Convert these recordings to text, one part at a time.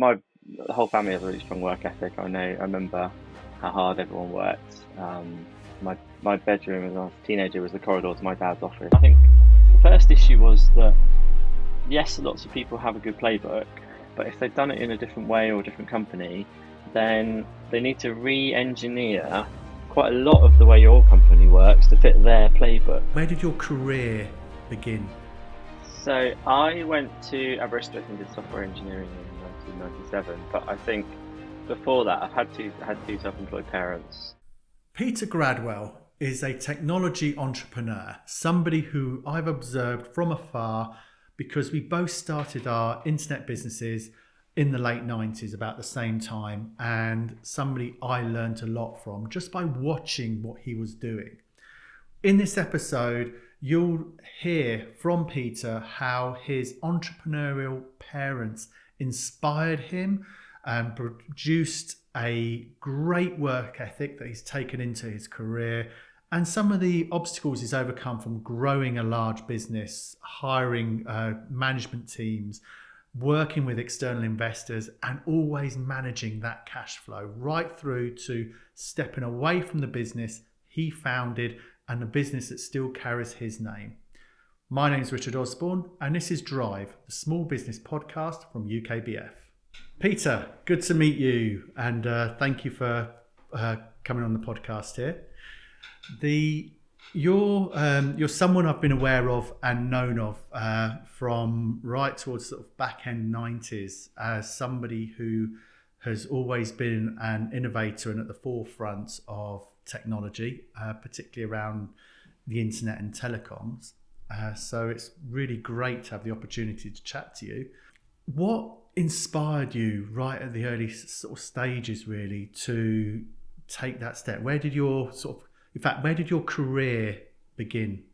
my whole family has a really strong work ethic. I remember how hard everyone worked. My bedroom as I was a teenager was the corridor to my dad's office. I think the first issue was that yes, lots of people have a good playbook, but if they've done it in a different way or a different company, then they need to re-engineer quite a lot of the way your company works to fit their playbook. Where did your career begin? So I went to Ystwyth and did software engineering in 1997, but I think before that I had two self-employed parents. Peter Gradwell is a technology entrepreneur, somebody who I've observed from afar because we both started our internet businesses in the late 90s about the same time, and somebody I learned a lot from just by watching what he was doing. In this episode, you'll hear from Peter how his entrepreneurial parents inspired him and produced a great work ethic that he's taken into his career, and some of the obstacles he's overcome from growing a large business, hiring management teams, working with external investors, and always managing that cash flow right through to stepping away from the business he founded and the business that still carries his name. My name is Richard Osborne, and this is Drive, the small business podcast from UKBF. Peter, good to meet you, and thank you for coming on the podcast here. You're someone I've been aware of and known of from right towards sort of back end 90s as somebody who has always been an innovator and at the forefront of technology, particularly around the internet and telecoms. So it's really great to have the opportunity to chat to you. What inspired you right at the early sort of stages really to take that step? Where did your career begin?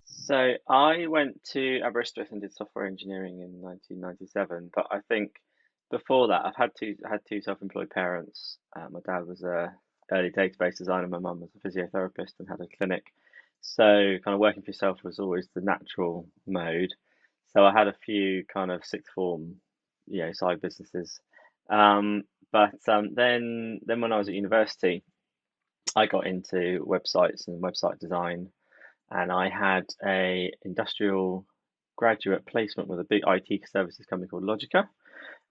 So I went to Aberystwyth and did software engineering in 1997, but I think before that I've had two self-employed parents. My dad was a early database designer, my mum was a physiotherapist and had a clinic. So kind of working for yourself was always the natural mode. So I had a few kind of sixth form, side businesses. But then when I was at university, I got into websites and website design, and I had a industrial graduate placement with a big IT services company called Logica,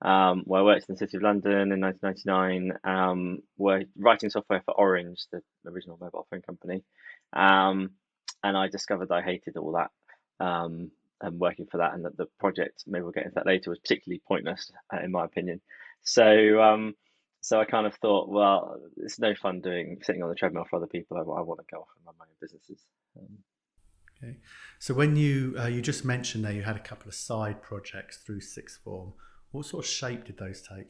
where I worked in the City of London in 1999, were writing software for Orange, the original mobile phone company. And I discovered that I hated all that, and working for that, and that the project, maybe we'll get into that later, was particularly pointless, in my opinion. So I kind of thought, well, it's no fun sitting on the treadmill for other people. I want to go off and run my own businesses. Okay. So when you just mentioned there you had a couple of side projects through sixth form, what sort of shape did those take?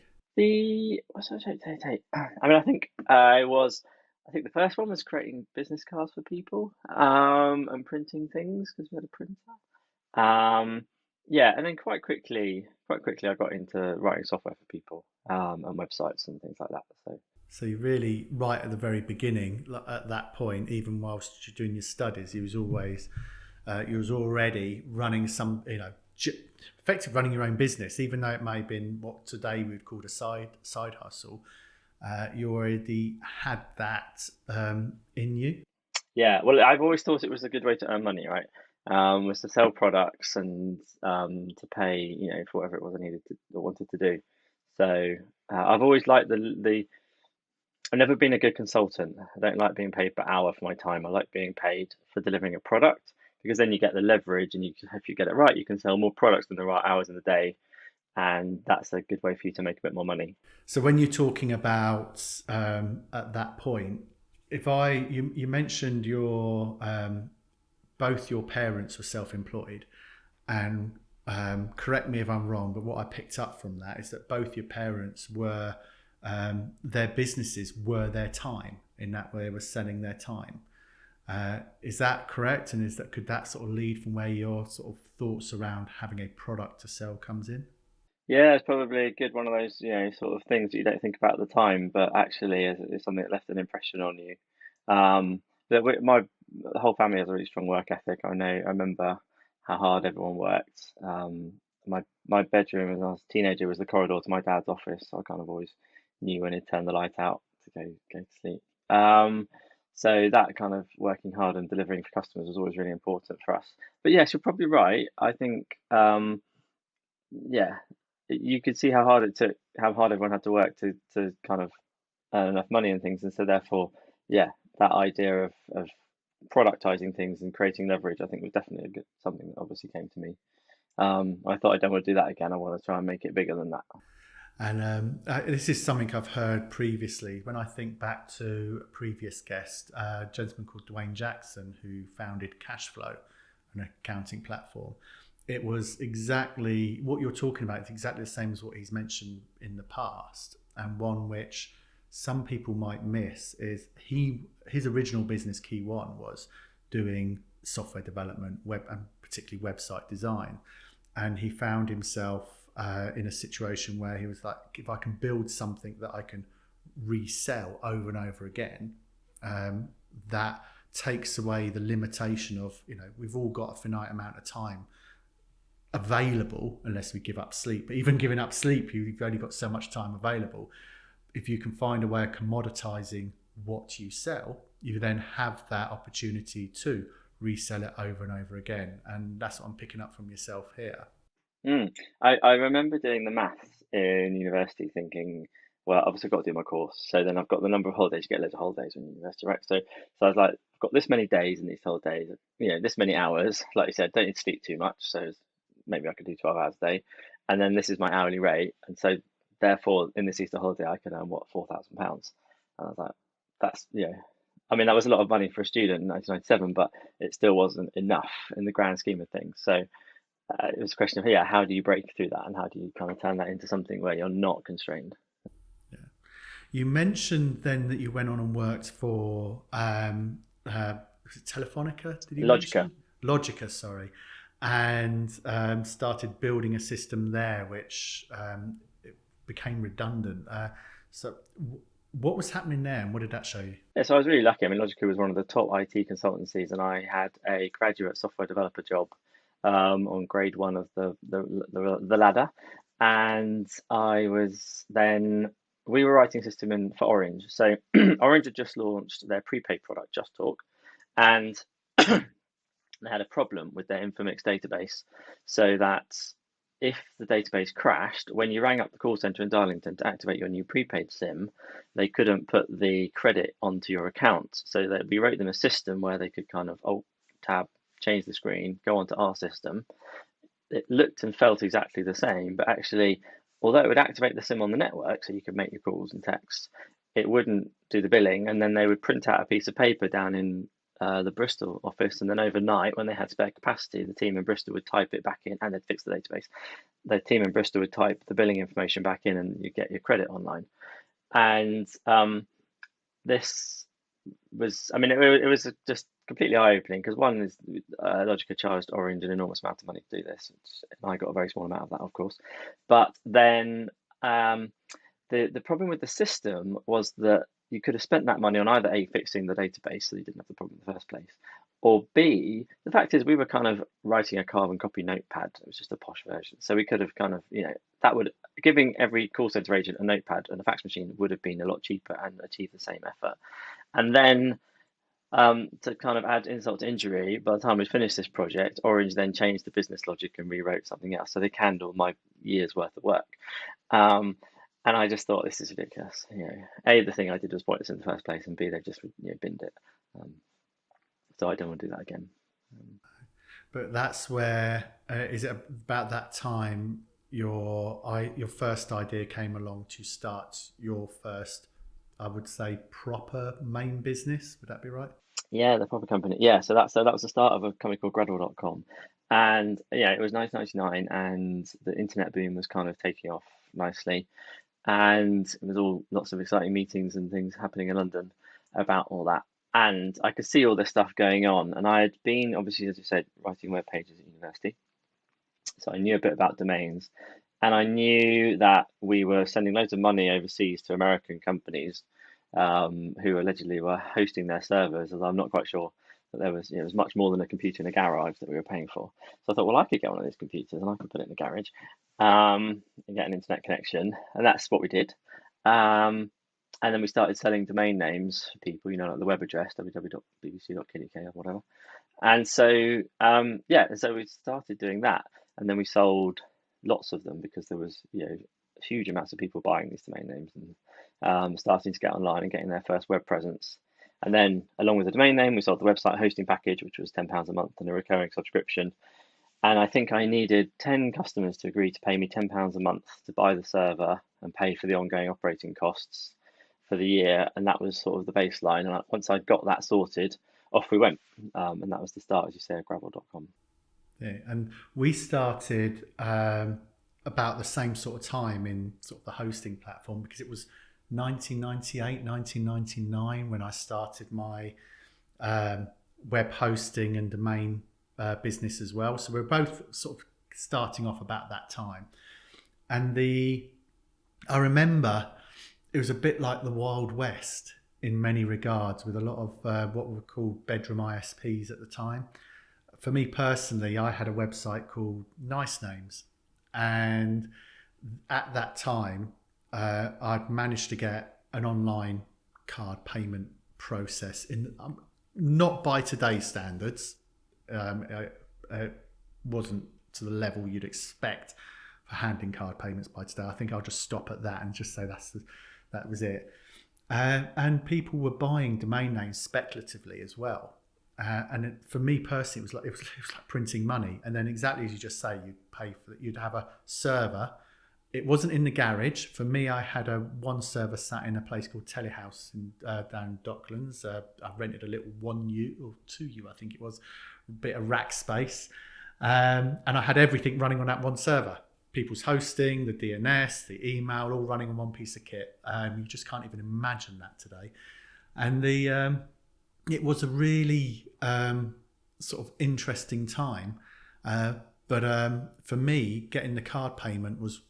What sort of shape did they take? I mean, I think the first one was creating business cards for people, and printing things because we had a printer. Yeah, and then quite quickly, I got into writing software for people, and websites and things like that. So you really, right at the very beginning, at that point, even whilst you're doing your studies, you was already running some, effectively running your own business, even though it may have been what today we would call a side hustle. You already had that in you. Yeah, well, I've always thought it was a good way to earn money, right? Was to sell products and to pay, for whatever it was I needed to or wanted to do. So I've always liked I've never been a good consultant. I don't like being paid per hour for my time. I like being paid for delivering a product because then you get the leverage, and if you get it right, you can sell more products than there are hours in the day, and that's a good way for you to make a bit more money. So when you're talking about at that point, you mentioned your both your parents were self-employed, and correct me if I'm wrong, but what I picked up from that is that both your parents were their businesses were their time, in that way they were selling their time. Is that correct? And could that sort of lead from where your sort of thoughts around having a product to sell comes in? Yeah, it's probably a good one of those, sort of things that you don't think about at the time, but actually is something that left an impression on you. My whole family has a really strong work ethic. I remember how hard everyone worked. my bedroom as I was a teenager was the corridor to my dad's office. So I kind of always knew when he'd turn the light out to go to sleep. So that kind of working hard and delivering for customers was always really important for us. But yes, you're probably right. I think yeah, you could see how hard it took, how hard everyone had to work to kind of earn enough money and things, and so therefore, yeah, that idea of productizing things and creating leverage, I think was definitely something that obviously came to me. I thought I don't want to do that again. I want to try and make it bigger than that. And this is something I've heard previously. When I think back to a previous guest, a gentleman called Dwayne Jackson, who founded Cashflow, an accounting platform. It was exactly what you're talking about. It's exactly the same as what he's mentioned in the past, and one which some people might miss is his original business, Key One, was doing software development, web and particularly website design, and he found himself in a situation where he was like, if I can build something that I can resell over and over again, that takes away the limitation of, we've all got a finite amount of time available unless we give up sleep. But even giving up sleep, you've only got so much time available. If you can find a way of commoditizing what you sell, you then have that opportunity to resell it over and over again. And that's what I'm picking up from yourself here. I remember doing the maths in university thinking, well, obviously I've got to do my course. So then I've got the number of holidays, you get loads of holidays in university, right? So I was like, I've got this many days in these holidays, this many hours. Like you said, don't need to sleep too much. So maybe I could do 12 hours a day. And then this is my hourly rate. And so therefore, in this Easter holiday, I could earn what, £4,000. And I was like, I mean, that was a lot of money for a student in 1997, but it still wasn't enough in the grand scheme of things. So it was a question of, how do you break through that and how do you kind of turn that into something where you're not constrained? Yeah. You mentioned then that you went on and worked for was it Telefonica? Did you Logica. mention Logica? Sorry, and started building a system there, which it became redundant. What was happening there, and what did that show you? Yeah, so I was really lucky. I mean, Logica was one of the top IT consultancies, and I had a graduate software developer job on grade one of the ladder, and we were writing a system for Orange. So Orange had just launched their prepaid product, Just Talk, and they had a problem with their Infomix database, so that if the database crashed, when you rang up the call center in Darlington to activate your new prepaid SIM, they couldn't put the credit onto your account. So that we wrote them a system where they could kind of alt tab, change the screen, go onto our system. It looked and felt exactly the same, but actually, although it would activate the SIM on the network, so you could make your calls and texts, it wouldn't do the billing, and then they would print out a piece of paper down in the Bristol office, and then overnight, when they had spare capacity, the team in Bristol would type it back in, and they'd fix the database. The team in Bristol would type the billing information back in, and you get your credit online. And this was, I mean, it was just completely eye-opening because one is Logica charged Orange an enormous amount of money to do this, and I got a very small amount of that, of course. But then the problem with the system was that you could have spent that money on either A, fixing the database so you didn't have the problem in the first place, or B, the fact is we were kind of writing a carbon copy notepad. It was just a posh version. So we could have kind of, that would, giving every call center agent a notepad and a fax machine would have been a lot cheaper and achieved the same effort. And then to kind of add insult to injury, by the time we finished this project, Orange then changed the business logic and rewrote something else. So they canned all my year's worth of work. And I just thought, this is ridiculous. A, the thing I did was pointless in the first place, and B, they just binned it. So I don't want to do that again. But that's where is it about that time your first idea came along to start your first, I would say, proper main business? Would that be right? Yeah, the proper company. Yeah, so that was the start of a company called Gradwell.com, and it was 1999, and the internet boom was kind of taking off nicely, and it was all lots of exciting meetings and things happening in London about all that. And I could see all this stuff going on, and I had been, obviously, as you said, writing web pages at university, so I knew a bit about domains, and I knew that we were sending loads of money overseas to American companies who allegedly were hosting their servers, although I'm not quite sure that there was, it was much more than a computer in a garage that we were paying for. So I thought, well, I could get one of these computers and I could put it in the garage, and get an internet connection, and that's what we did. Um, and then we started selling domain names for people, like the web address www.bbc.co.uk or whatever. And so, so we started doing that, and then we sold lots of them because there was, huge amounts of people buying these domain names and starting to get online and getting their first web presence. And then, along with the domain name, we sold the website hosting package, which was £10 a month and a recurring subscription. And I think I needed 10 customers to agree to pay me £10 a month to buy the server and pay for the ongoing operating costs for the year. And that was sort of the baseline. And once I'd got that sorted, off we went. And that was the start, as you say, of Gradwell.com. Yeah, and we started about the same sort of time in sort of the hosting platform, because it was 1998, 1999 when I started my web hosting and domain business as well. So we're both sort of starting off about that time. And I remember it was a bit like the Wild West in many regards, with a lot of what were called bedroom ISPs at the time. For me personally, I had a website called Nice Names, and at that time, I'd managed to get an online card payment process not by today's standards. It wasn't to the level you'd expect for handling card payments by today. I think I'll just stop at that and just say that was it. And people were buying domain names speculatively as well. For me personally, it was like printing money. And then, exactly as you just say, you'd pay for it. You'd have a server. It wasn't in the garage. For me, I had one server sat in a place called Telehouse down Docklands. I rented a little 1U or 2U, I think it was, a bit of rack space. And I had everything running on that one server. People's hosting, the DNS, the email, all running on one piece of kit. You just can't even imagine that today. And it was a really sort of interesting time. But for me, getting the card payment was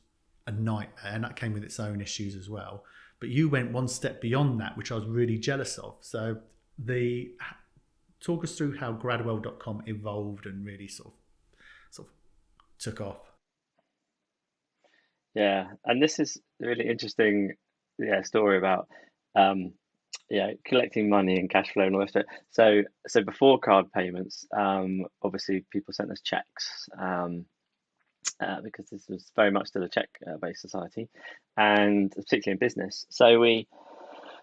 a nightmare, and that came with its own issues as well. But you went one step beyond that, which I was really jealous of. So talk us through how Gradwell.com evolved and really sort of took off. Yeah, and this is a really interesting, story about collecting money and cash flow and all that. So before card payments, obviously people sent us checks, because this was very much still a check-based society, and particularly in business. So we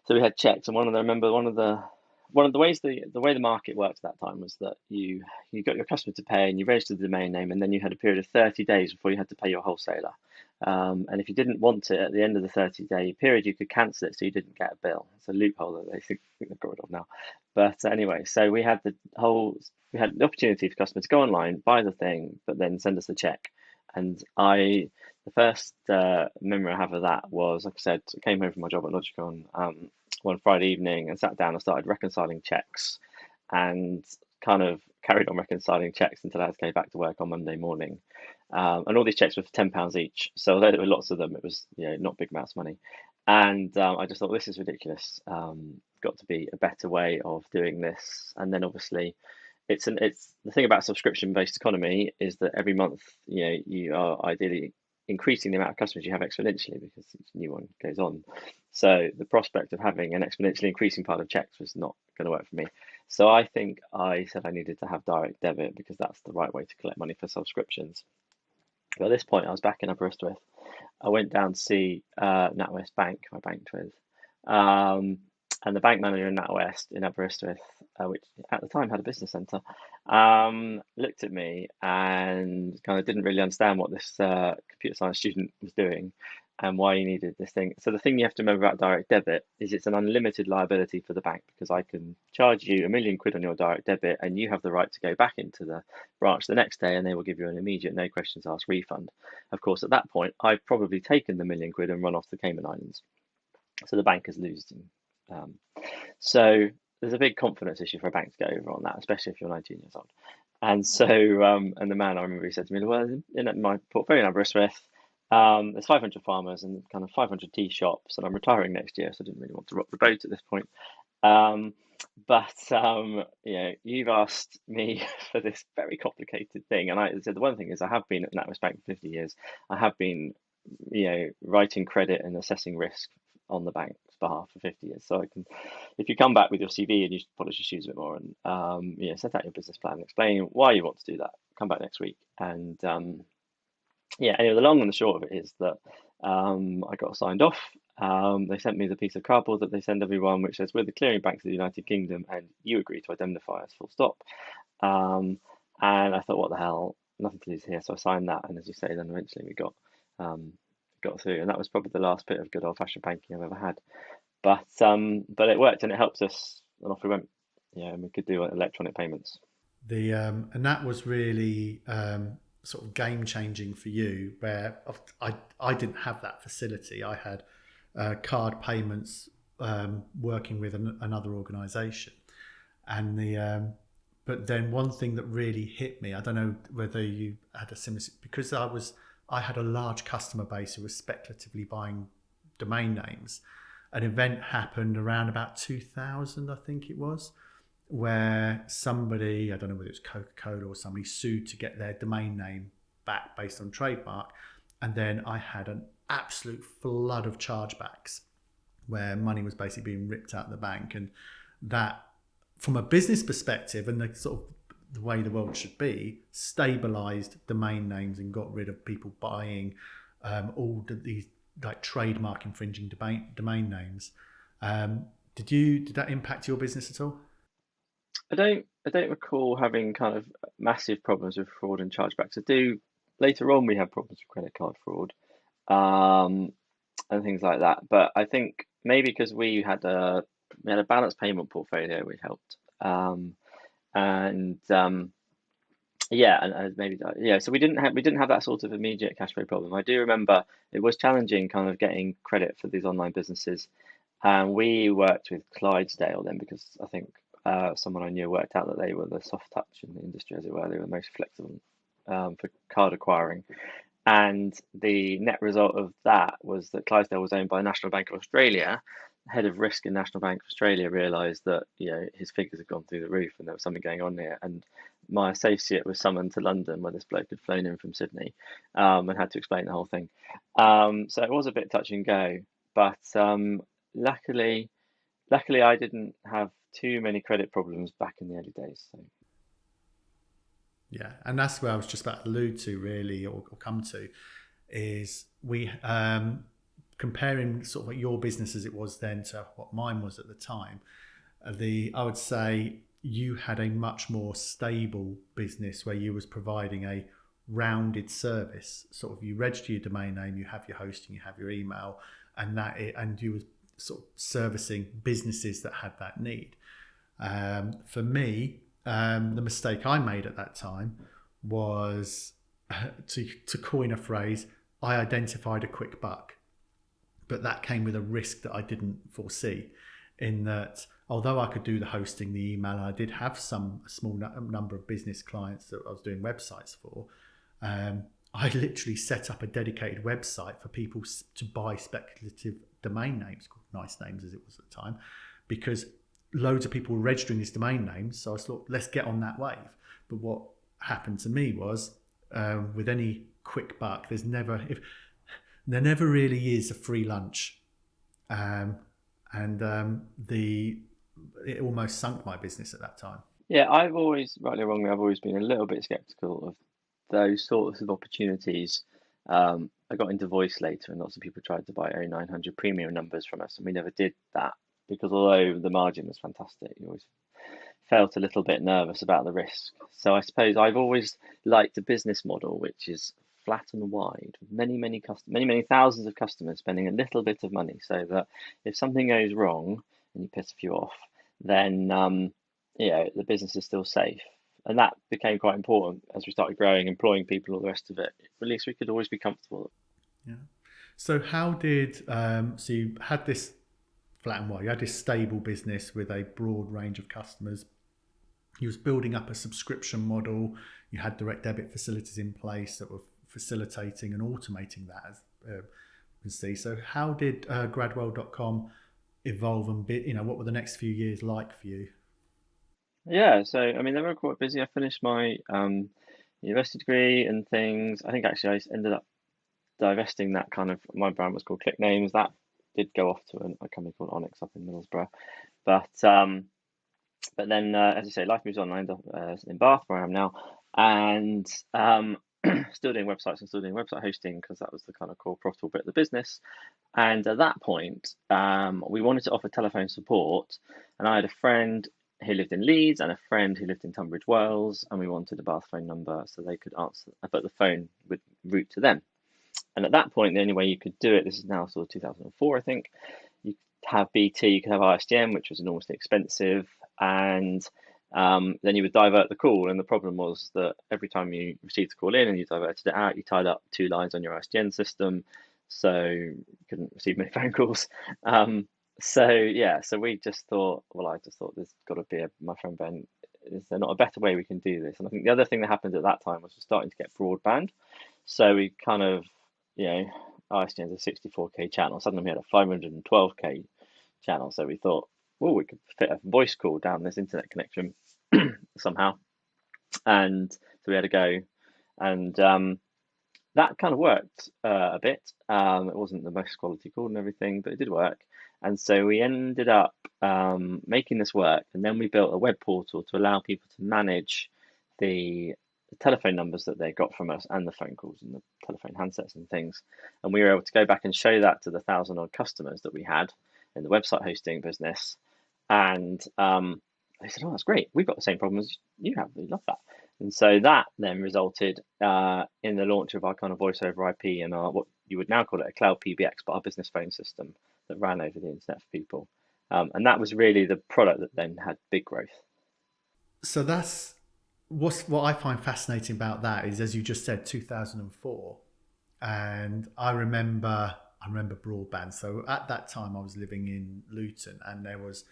had checks, and one of the ways the way the market worked at that time was that you got your customer to pay, and you registered the domain name, and then you had a period of 30 days before you had to pay your wholesaler. And if you didn't want it at the end of the 30-day period, you could cancel it, so you didn't get a bill. It's a loophole that they think they've got rid of now. But anyway, so we had the opportunity for customers to go online, buy the thing, but then send us a check. And the first memory I have of that was, like I said, I came home from my job at Logicon one Friday evening and sat down and started reconciling checks, and kind of carried on reconciling checks until I had to go back to work on Monday morning. And all these checks were for £10 each. So although there were lots of them, it was not big amounts of money. And I just thought, this is ridiculous. Got to be a better way of doing this. And then obviously, it's the thing about subscription-based economy is that every month, you are ideally increasing the amount of customers you have exponentially, because each new one goes on. So the prospect of having an exponentially increasing pile of checks was not going to work for me. So I think I said I needed to have direct debit, because that's the right way to collect money for subscriptions. But at this point, I was back in Ystwyth. I went down to see NatWest Bank, I banked with. And the bank manager in NatWest in Ystwyth, which at the time had a business centre, looked at me and kind of didn't really understand what this computer science student was doing and why you needed this thing. So the thing you have to remember about direct debit is it's an unlimited liability for the bank, because I can charge you £1 million on your direct debit, and you have the right to go back into the branch the next day, and they will give you an immediate, no questions asked refund. Of course, at that point, I've probably taken the £1 million and run off the Cayman Islands. So the bank is losing. So there's a big confidence issue for a bank to go over on that, especially if you're 19 years old. And so, and the man, I remember, he said to me, well, in my portfolio in Aberystwyth, there's 500 farmers and kind of 500 tea shops, and I'm retiring next year, so I didn't really want to rock the boat at this point. You've asked me for this very complicated thing, and I said the one thing is I have been at NatWest Bank for 50 years. I have been, writing credit and assessing risk on the bank's behalf for 50 years. So I can, if you come back with your CV and you polish your shoes a bit more and set out your business plan, explain why you want to do that. Come back next week, and anyway, the long and the short of it is that I got signed off. They sent me the piece of cardboard that they send everyone, which says, "We're the clearing bank of the United Kingdom, and you agree to indemnify us, full stop." And I thought, what the hell, nothing to lose here. So I signed that, and as you say, then eventually we got through, and that was probably the last bit of good old-fashioned banking I've ever had. But it worked, and it helped us, and off we went. Yeah, and we could do electronic payments. And that was really sort of game changing for you, where I didn't have that facility. I had card payments working with another organisation, and but then one thing that really hit me, I don't know whether you had a similar, because I had a large customer base who was speculatively buying domain names. An event happened around about 2000, I think it was, where somebody, I don't know whether it was Coca-Cola or somebody, sued to get their domain name back based on trademark. And then I had an absolute flood of chargebacks where money was basically being ripped out of the bank. And that, from a business perspective and the sort of the way the world should be, stabilized domain names and got rid of people buying all these like trademark infringing domain names. Did that impact your business at all? I don't recall having kind of massive problems with fraud and chargebacks. I do later on we had problems with credit card fraud, and things like that. But I think maybe because we had a balanced payment portfolio, which helped. And maybe so we didn't have that sort of immediate cash flow problem. I do remember it was challenging kind of getting credit for these online businesses, and we worked with Clydesdale then, because I think someone I knew worked out that they were the soft touch in the industry, as it were. They were the most flexible for card acquiring. And the net result of that was that Clydesdale was owned by National Bank of Australia. The head of risk in National Bank of Australia realised that his figures had gone through the roof and there was something going on here. And my associate was summoned to London, where this bloke had flown in from Sydney, and had to explain the whole thing. So it was a bit touch and go, but luckily I didn't have too many credit problems back in the early days. So. Yeah, and that's where I was just about to allude to, really, or come to, is we comparing sort of what your business as it was then to what mine was at the time. I would say you had a much more stable business where you was providing a rounded service. Sort of, you register your domain name, you have your hosting, you have your email, and you were sort of servicing businesses that had that need. For me, the mistake I made at that time was, to coin a phrase, I identified a quick buck, but that came with a risk that I didn't foresee, in that although I could do the hosting, the email, I did have a small number of business clients that I was doing websites for. I literally set up a dedicated website for people to buy speculative domain names, called Nice Names as it was at the time, because loads of people were registering these domain names. So I thought, let's get on that wave. But what happened to me was, with any quick buck, there never really is a free lunch, it almost sunk my business at that time. Yeah, I've always, rightly or wrongly, I've always been a little bit skeptical of those sorts of opportunities. I got into voice later, and lots of people tried to buy 0900 premium numbers from us, and we never did that, because although the margin was fantastic, you always felt a little bit nervous about the risk. So I suppose I've always liked a business model which is flat and wide, with many thousands of customers spending a little bit of money, so that if something goes wrong and you piss a few off, then the business is still safe. And that became quite important as we started growing, employing people, all the rest of it. At least we could always be comfortable. Yeah. So how did so you had this flat and wide, you had this stable business with a broad range of customers. You was building up a subscription model. You had direct debit facilities in place that were facilitating and automating that, as you can see. So how did Gradwell.com evolve and be, what were the next few years like for you? Yeah, so I mean, they were quite busy. I finished my university degree and things. I think actually ended up divesting that kind of, my brand was called Click Names. That did go off to a company called Onyx up in Middlesbrough. But then, as I say, life moves on. I end up in Bath, where I am now, and still doing websites and still doing website hosting because that was the kind of core profitable bit of the business. And at that point, we wanted to offer telephone support, and I had a friend who lived in Leeds and a friend who lived in Tunbridge Wells, and we wanted a Bath phone number so they could answer, but the phone would route to them. And at that point, the only way you could do it, this is now sort of 2004, I think, you could have BT, you could have ISDN, which was enormously expensive, and then you would divert the call. And the problem was that every time you received the call in and you diverted it out, you tied up two lines on your ISDN system, so you couldn't receive many phone calls. So we just thought, well, I just thought there's got to be my friend Ben, is there not a better way we can do this? And I think the other thing that happened at that time was we're starting to get broadband. So we kind of, ISDN's a 64K channel. Suddenly we had a 512K channel. So we thought, well, we could fit a voice call down this internet connection somehow. And so we had a go. And that kind of worked a bit. It wasn't the most quality call and everything, but it did work. And so we ended up making this work. And then we built a web portal to allow people to manage the telephone numbers that they got from us and the phone calls and the telephone handsets and things. And we were able to go back and show that to the 1,000 odd customers that we had in the website hosting business. And they said, oh, that's great. We've got the same problem as you have. We love that. And so that then resulted in the launch of our kind of voice over IP and our, what you would now call it a cloud PBX, but our business phone system that ran over the internet for people. And that was really the product that then had big growth. So that's what I find fascinating about that is, as you just said, 2004, and I remember broadband. So at that time, I was living in Luton, and there was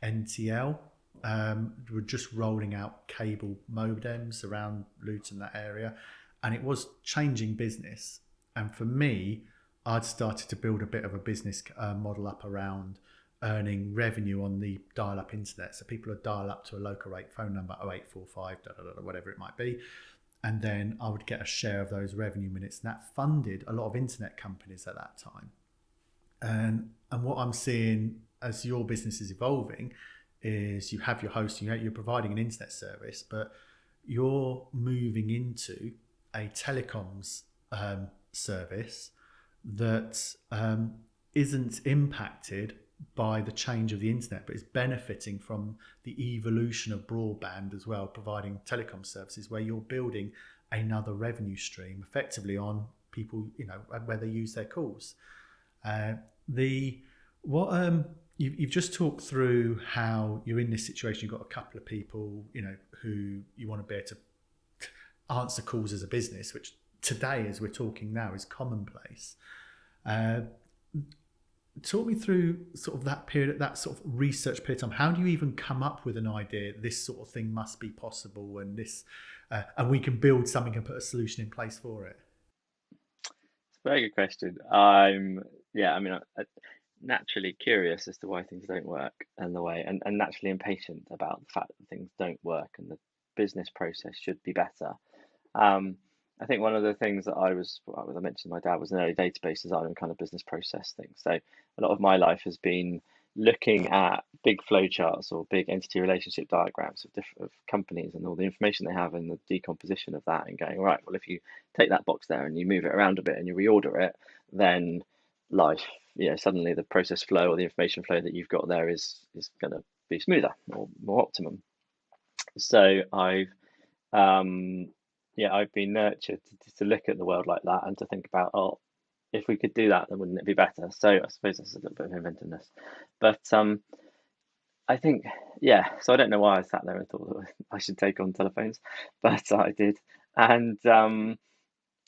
NTL. Were just rolling out cable modems around Luton, that area, and it was changing business. And for me, I'd started to build a bit of a business model up around earning revenue on the dial-up internet. So people would dial up to a local rate phone number 0845, whatever it might be, and then I would get a share of those revenue minutes, and that funded a lot of internet companies at that time. And what I'm seeing as your business is evolving is you have your hosting, you're providing an internet service, but you're moving into a telecoms service that isn't impacted by the change of the internet, but is benefiting from the evolution of broadband as well, providing telecom services where you're building another revenue stream effectively on people, where they use their calls. You've just talked through how you're in this situation. You've got a couple of people, who you want to be able to answer calls as a business, which today, as we're talking now, is commonplace. Talk me through sort of that period, that sort of research period of time. How do you even come up with an idea? This sort of thing must be possible, and and we can build something and put a solution in place for it. It's a very good question. I'm naturally curious as to why things don't work and and naturally impatient about the fact that things don't work and the business process should be better. I think one of the things that I mentioned my dad was an early database designer and kind of business process things. So a lot of my life has been looking at big flow charts or big entity relationship diagrams of companies and all the information they have and the decomposition of that and going, right, well, if you take that box there and you move it around a bit and you reorder it, then life, suddenly the process flow or the information flow that you've got there is going to be smoother or more optimum. So I've been nurtured to look at the world like that and to think about, oh, if we could do that, then wouldn't it be better? So I suppose that's a little bit of inventiveness. But I think, so I don't know why I sat there and thought that I should take on telephones, but I did. And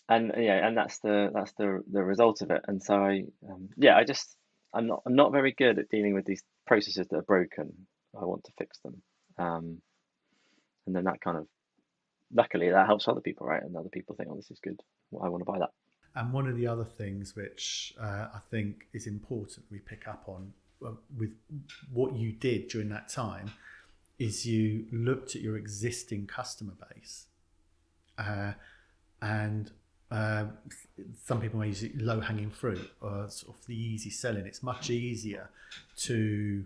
that's the result of it. And so I'm not very good at dealing with these processes that are broken. I want to fix them. And then that kind of, luckily that helps other people, right? And other people think, oh, this is good. Well, I want to buy that. And one of the other things which I think is important we pick up on with what you did during that time is you looked at your existing customer base, and some people may use it low hanging fruit or sort of the easy selling. It's much easier to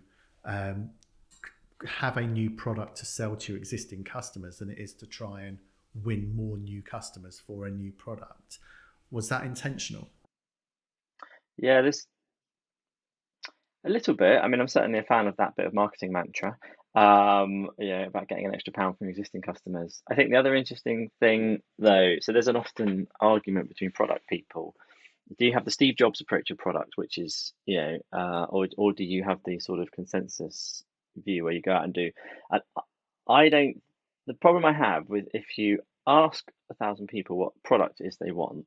have a new product to sell to your existing customers than it is to try and win more new customers for a new product. Was that intentional? Yeah, this a little bit. I mean, I'm certainly a fan of that bit of marketing mantra. About getting an extra pound from existing customers. I think the other interesting thing, though, so there's an often argument between product people. Do you have the Steve Jobs approach of product, which is, or do you have the sort of consensus view where you go out and do? I, I don't. The problem I have with if you ask 1,000 people what product it is they want,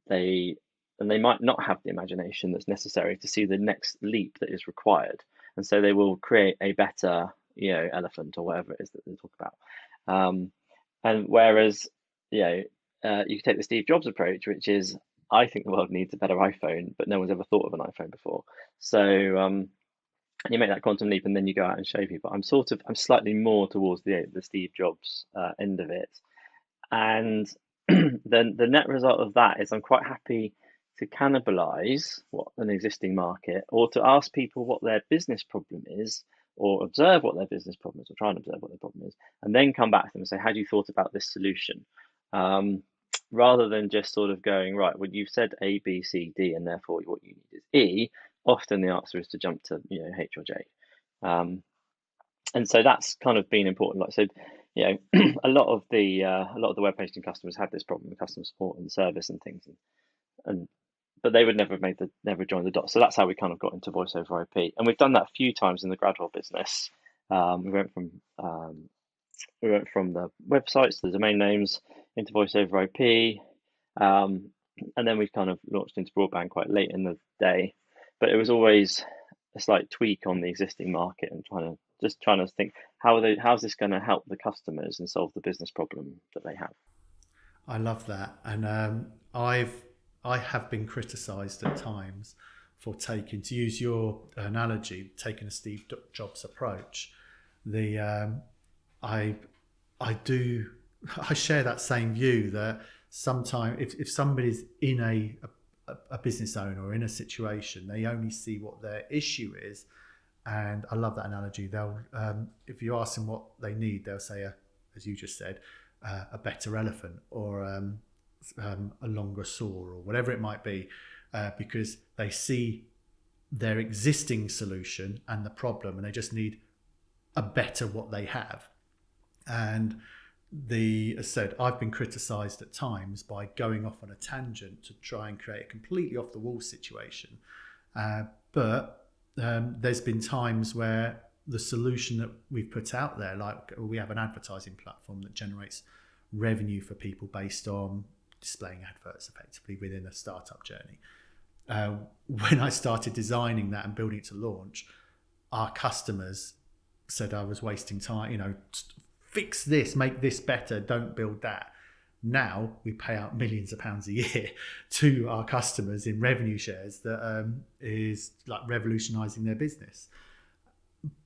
they and they might not have the imagination that's necessary to see the next leap that is required, and so they will create a better, elephant or whatever it is that they talk about. Um, and whereas, you can take the Steve Jobs approach, which is, I think the world needs a better iPhone, but no one's ever thought of an iPhone before. So and you make that quantum leap, and then you go out and show people. I'm slightly more towards the Steve Jobs end of it, and then the net result of that is I'm quite happy to cannibalize what an existing market, or to ask people what their business problem is, or observe what their business problem is, or try and observe what their problem is, and then come back to them and say, "Had you thought about this solution?" Um, Rather than just sort of going, right, well, you've said A, B, C, D, and therefore what you need is E. Often the answer is to jump to H or J. And so that's kind of been important. Like, so, a lot of the web hosting customers had this problem with customer support and service and things, and but they would never join the dots. So that's how we kind of got into voice over IP, and we've done that a few times in the Gradwell business. We went from the websites to the domain names into voice over IP, and then we've kind of launched into broadband quite late in the day. But it was always a slight tweak on the existing market and trying to think how's this going to help the customers and solve the business problem that they have. I love that, and I have been criticised at times for taking, to use your analogy, taking a Steve Jobs approach. The I share that same view that sometimes if somebody's in a business owner or in a situation, they only see what their issue is. And I love that analogy. They'll if you ask them what they need, they'll say, as you just said, a better elephant, or a longer saw, or whatever it might be, because they see their existing solution and the problem, and they just need a better what they have. And as said, I've been criticised at times by going off on a tangent to try and create a completely off the wall situation. But there's been times where the solution that we've put out there, like we have an advertising platform that generates revenue for people based on displaying adverts effectively within a startup journey. When I started designing that and building it to launch, our customers said I was wasting time, fix this, make this better, don't build that. Now we pay out millions of pounds a year to our customers in revenue shares that is like revolutionizing their business.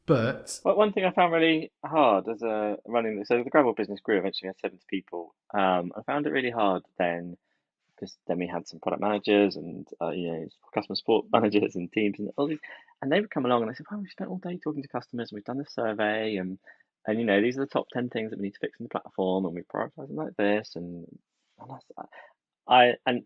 But one thing I found really hard as so the Gradwell business grew. Eventually, we had 70 people. I found it really hard then, because then we had some product managers and customer support managers and teams and all these, and they would come along and they said, "Well, we spent all day talking to customers, and we've done this survey, and these are the top 10 things that we need to fix in the platform, and we prioritize them like this." And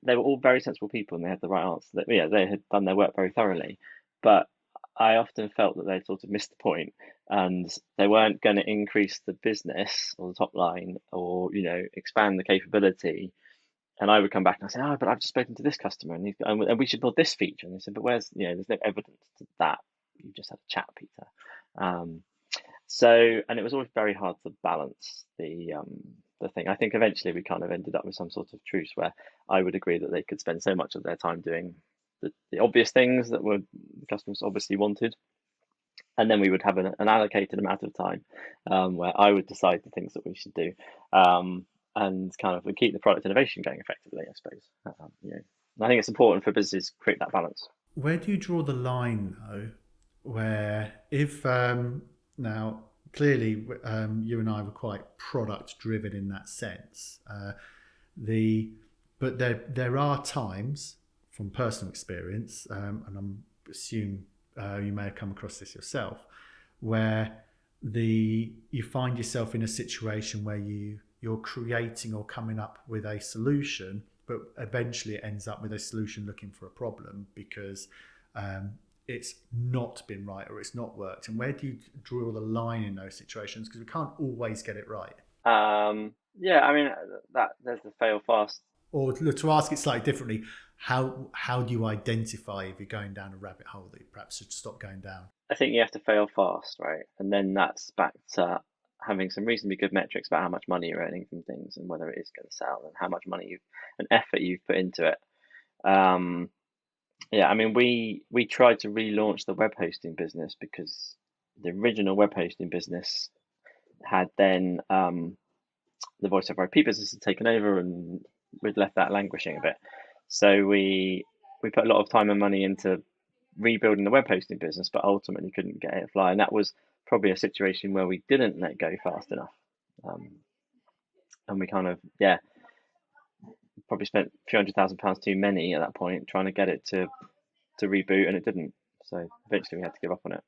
they were all very sensible people, and they had the right answer. That they had done their work very thoroughly, but I often felt that they sort of missed the point, and they weren't going to increase the business or the top line, or expand the capability. And I would come back and I say, "Oh, but I've just spoken to this customer, and we should build this feature." And they said, "But where's there's no evidence to that. You just had a chat, Peter." And it was always very hard to balance the thing. I think eventually we kind of ended up with some sort of truce where I would agree that they could spend so much of their time doing the obvious things that the customers obviously wanted, and then we would have an allocated amount of time where I would decide the things that we should do, and kind of keep the product innovation going effectively, I suppose. I think it's important for businesses to create that balance. where do you draw the line, though, where if now clearly you and I were quite product driven in that sense. The but there are times from personal experience, and I'm assume you may have come across this yourself, where you find yourself in a situation where you're creating or coming up with a solution, but eventually it ends up with a solution looking for a problem because um, it's not been right or it's not worked. And where do you draw the line in those situations? Because we can't always get it right. Yeah, I mean that there's the fail fast. Or to ask it slightly differently, how do you identify if you're going down a rabbit hole that you perhaps should stop going down? I think you have to fail fast, right? And then that's back to having some reasonably good metrics about how much money you're earning from things and whether it is going to sell and how much money you've and effort you've put into it. Um, yeah, I mean we tried to relaunch the web hosting business because the original web hosting business had then the voice over IP business had taken over and we'd left that languishing a bit. So we put a lot of time and money into rebuilding the web hosting business, but ultimately couldn't get it to fly. And that was probably a situation where we didn't let go fast enough. Um, and we kind of, yeah, probably spent a few £100,000 too many at that point trying to get it to reboot, and it didn't. So eventually we had to give up on it.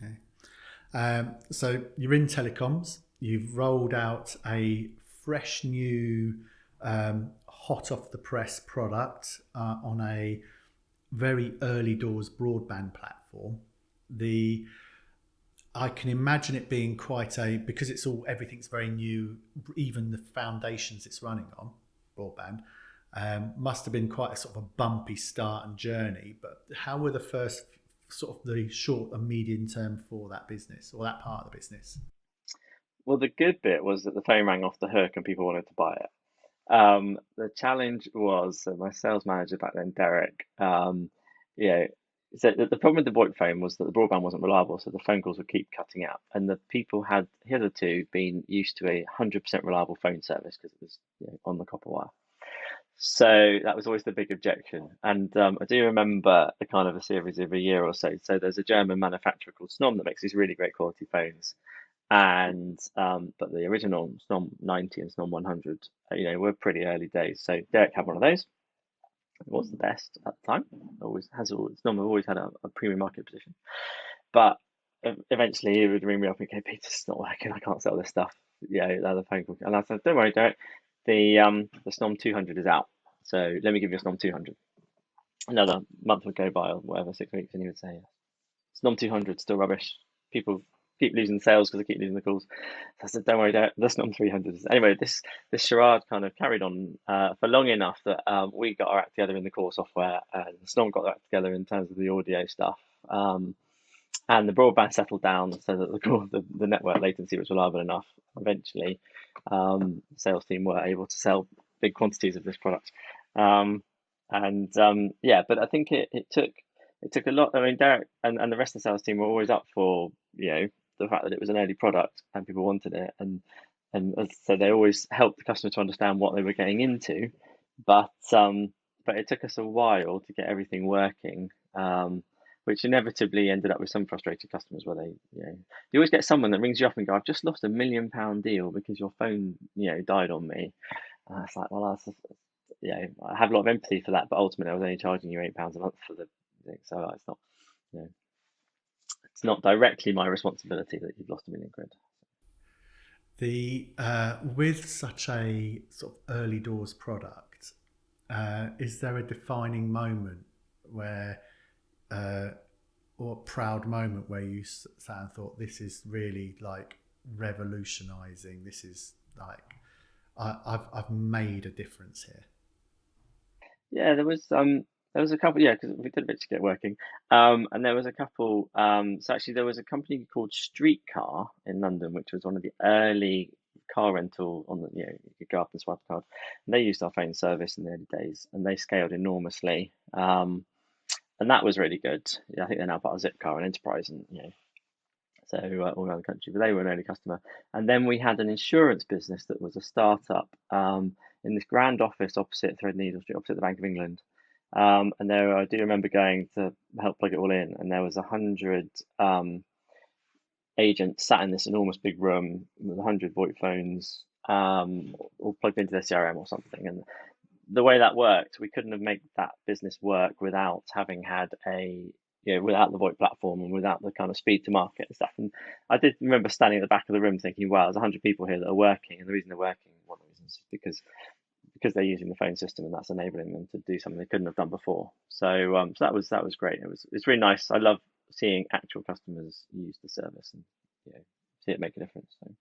Okay. So you're in telecoms. You've rolled out a fresh new, hot off the press product on a very early doors broadband platform. The I can imagine it being quite a because it's all everything's very new. Even the foundations it's running on broadband must have been quite a sort of a bumpy start and journey. But how were the first sort of the short and medium term for that business or that part of the business? Well, the good bit was that the phone rang off the hook and people wanted to buy it. The challenge was so my sales manager back then, Derek. You know, so the problem with the VoIP phone was that the broadband wasn't reliable, so the phone calls would keep cutting out, and the people had hitherto been used to 100% reliable phone service because it was on the copper wire. So that was always the big objection. And I do remember a kind of a series of a year or so. So there's a German manufacturer called Snom that makes these really great quality phones and but the original Snom 90 and Snom 100, were pretty early days. So Derek had one of those. It was the best at the time. Always has always Snom have always had a premium market position. But eventually he would ring me up and go, Peter, it's not working. I can't sell this stuff. Yeah, the phone call. And I said, don't worry, Derek. The Snom 200 is out. So let me give you a Snom 200. Another month would go by or whatever, 6 weeks, and he would say, Snom 200 still rubbish. People keep losing sales because they keep losing the calls. So I said, don't worry, the Snom 300 is. Anyway, this charade kind of carried on for long enough that we got our act together in the core software and Snom got their act together in terms of the audio stuff. And the broadband settled down so that the network latency was reliable enough. Eventually, the sales team were able to sell big quantities of this product. Yeah, but I think it took a lot. I mean, Derek and the rest of the sales team were always up for the fact that it was an early product and people wanted it, and so they always helped the customer to understand what they were getting into. But it took us a while to get everything working. Which inevitably ended up with some frustrated customers where you always get someone that rings you up and go, I've just lost £1 million deal because your phone, died on me. And it's like, well, I have a lot of empathy for that, but ultimately I was only charging you £8 a month for the thing. So you know, it's not directly my responsibility that you've lost £1 million. The with such a sort of early doors product, is there a defining moment where or a proud moment where you sat and thought this is really like revolutionizing, this is like I've made a difference here? Yeah, there was a couple, yeah, because we did eventually get working. And there was a couple. So actually, there was a company called Streetcar in London, which was one of the early car rental on the you could go up and swipe a card. And they used our phone service in the early days, and they scaled enormously. And that was really good. Yeah, I think they're now part of Zipcar and Enterprise, and so all around the country. But they were an early customer. And then we had an insurance business that was a startup in this grand office opposite Threadneedle Street, opposite the Bank of England. And there, I do remember going to help plug it all in, and there was 100 agents sat in this enormous big room with 100 VoIP phones, all plugged into their CRM or something. And the way that worked, we couldn't have made that business work without having had without the VoIP platform and without the kind of speed to market and stuff. And I did remember standing at the back of the room thinking, wow, there's 100 people here that are working, and the reason they're working, one of the reasons, is because they're using the phone system, and that's enabling them to do something they couldn't have done before. So that was great. It's really nice. I love seeing actual customers use the service and see it make a difference. So.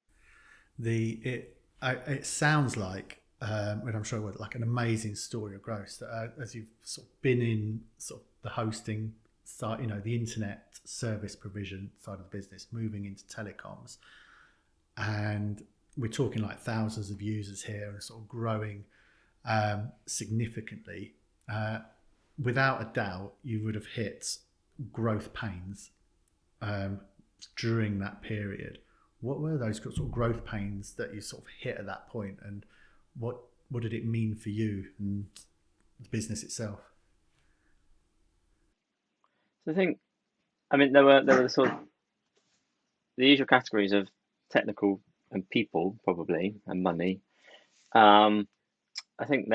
It sounds like, and I'm sure it was like an amazing story of growth. As you've sort of been in sort of the hosting side, the internet service provision side of the business, moving into telecoms, and we're talking like thousands of users here and sort of growing significantly. Without a doubt, you would have hit growth pains during that period. What were those sort of growth pains that you sort of hit at that point, and what did it mean for you and the business itself? So there were the sort of the usual categories of technical and people, probably, and money. I think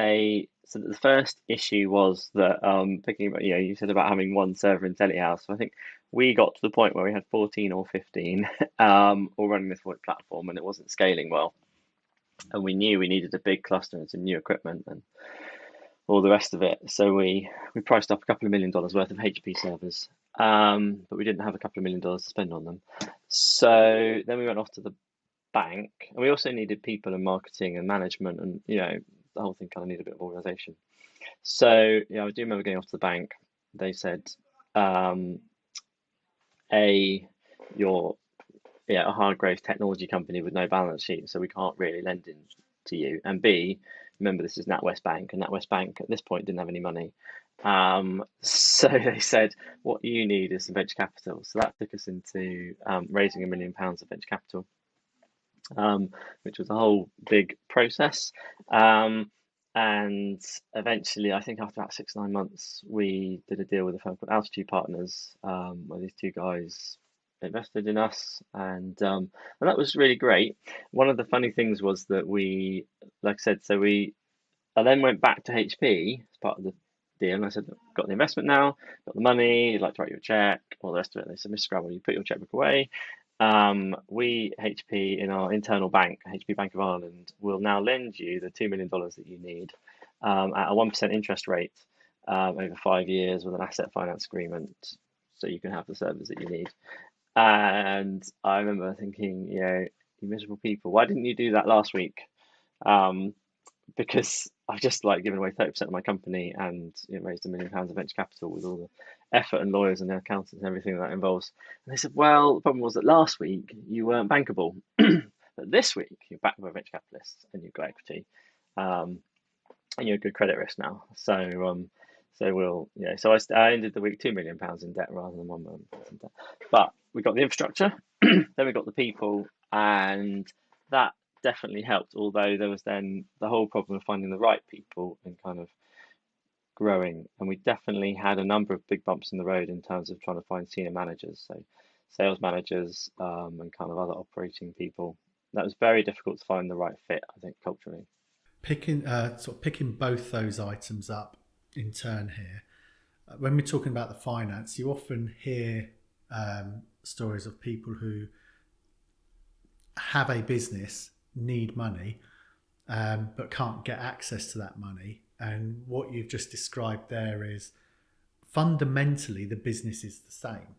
so the first issue was that thinking about, you said about having one server in Telehouse. So I think we got to the point where we had 14 or 15 all running this VoIP platform, and it wasn't scaling well. And we knew we needed a big cluster and some new equipment and all the rest of it. So we priced up a couple of $1 million worth of HP servers, but we didn't have a couple of $1 million to spend on them. So then we went off to the bank, and we also needed people and marketing and management, and the whole thing kind of needed a bit of organization. So I do remember going off to the bank. They said, you're a hard growth technology company with no balance sheet, so we can't really lend in to you. And B, remember, this is NatWest Bank, and NatWest Bank at this point didn't have any money. So they said, what you need is some venture capital. So that took us into raising £1 million of venture capital, which was a whole big process. And eventually, I think after about 6 or 9 months, we did a deal with a firm called Altitude Partners, where these two guys invested in us, and that was really great. One of the funny things was that we, like I said, I then went back to HP as part of the deal, and I said, got the investment now, got the money, you'd like to write your check, all the rest of it. And they said, Mr. Gradwell, you put your checkbook away. We, HP, in our internal bank, HP Bank of Ireland, will now lend you the $2 million that you need at a 1% interest rate over 5 years with an asset finance agreement, so you can have the servers that you need. And I remember thinking, you miserable people, why didn't you do that last week? Because I've just given away 30% of my company and raised £1 million of venture capital with all the effort and lawyers and accountants and everything that involves. And they said, well, the problem was that last week you weren't bankable, but this week you're backed by venture capitalists and you've got equity, and you're a good credit risk now. So I ended the week £2 million in debt rather than £1 million in debt. But we got the infrastructure, then we got the people, and that definitely helped. Although there was then the whole problem of finding the right people and kind of growing, and we definitely had a number of big bumps in the road in terms of trying to find senior managers, so sales managers, and kind of other operating people. That was very difficult to find the right fit, I think, culturally. Picking both those items up in turn here. When we're talking about the finance, you often hear stories of people who have a business, need money, but can't get access to that money. And what you've just described there is fundamentally the business is the same.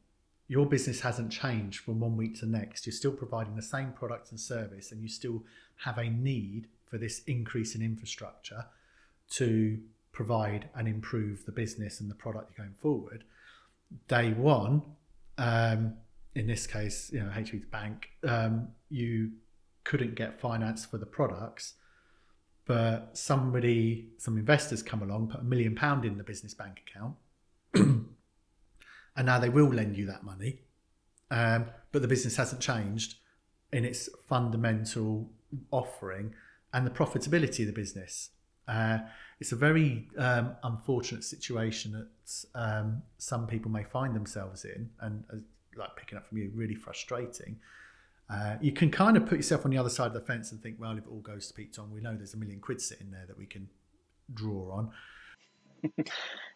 Your business hasn't changed from 1 week to the next. You're still providing the same product and service, and you still have a need for this increase in infrastructure to provide and improve the business and the product going forward. Day one, in this case, HV's bank, you couldn't get finance for the products, but some investors come along, put £1 million in the business bank account, and now they will lend you that money, but the business hasn't changed in its fundamental offering and the profitability of the business. it's a very unfortunate situation that some people may find themselves in, and like picking up from you, really frustrating. You can kind of put yourself on the other side of the fence and think, well, if it all goes to Pete Tong, we know there's a million quid sitting there that we can draw on.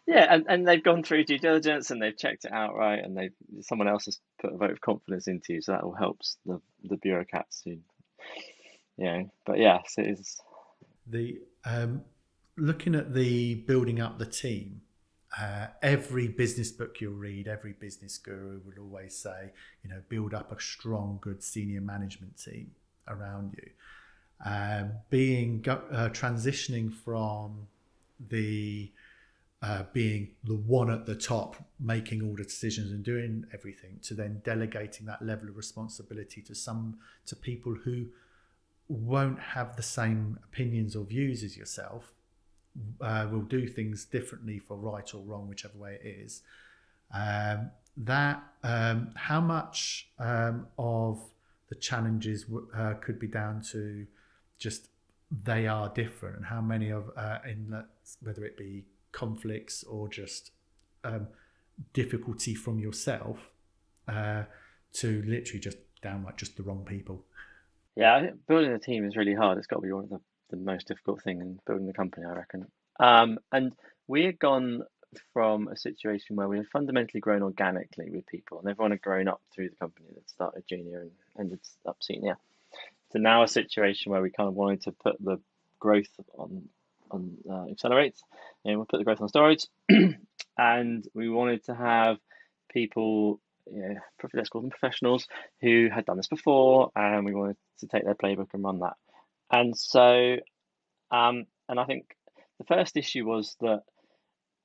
Yeah, and they've gone through due diligence and they've checked it out right, and they someone else has put a vote of confidence into you, so that all helps the bureaucrats who, But yes, it is. The looking at the building up the team, every business book you'll read, every business guru will always say, build up a strong, good senior management team around you. Transitioning from the being the one at the top, making all the decisions and doing everything, to then delegating that level of responsibility to people who won't have the same opinions or views as yourself, will do things differently for right or wrong, whichever way it is. How much of the challenges could be down to just they are different, and how many of whether it be conflicts or just difficulty from yourself to literally just downright just the wrong people. Yeah, I think building a team is really hard. It's got to be one of the most difficult thing in building the company, I reckon. And we had gone from a situation where we had fundamentally grown organically with people, and everyone had grown up through the company that started junior and ended up senior. So now a situation where we kind of wanted to put the growth on accelerate, and we'll put the growth on steroids, and we wanted to have people, let's call them professionals, who had done this before, and we wanted to take their playbook and run that. And so, and I think the first issue was that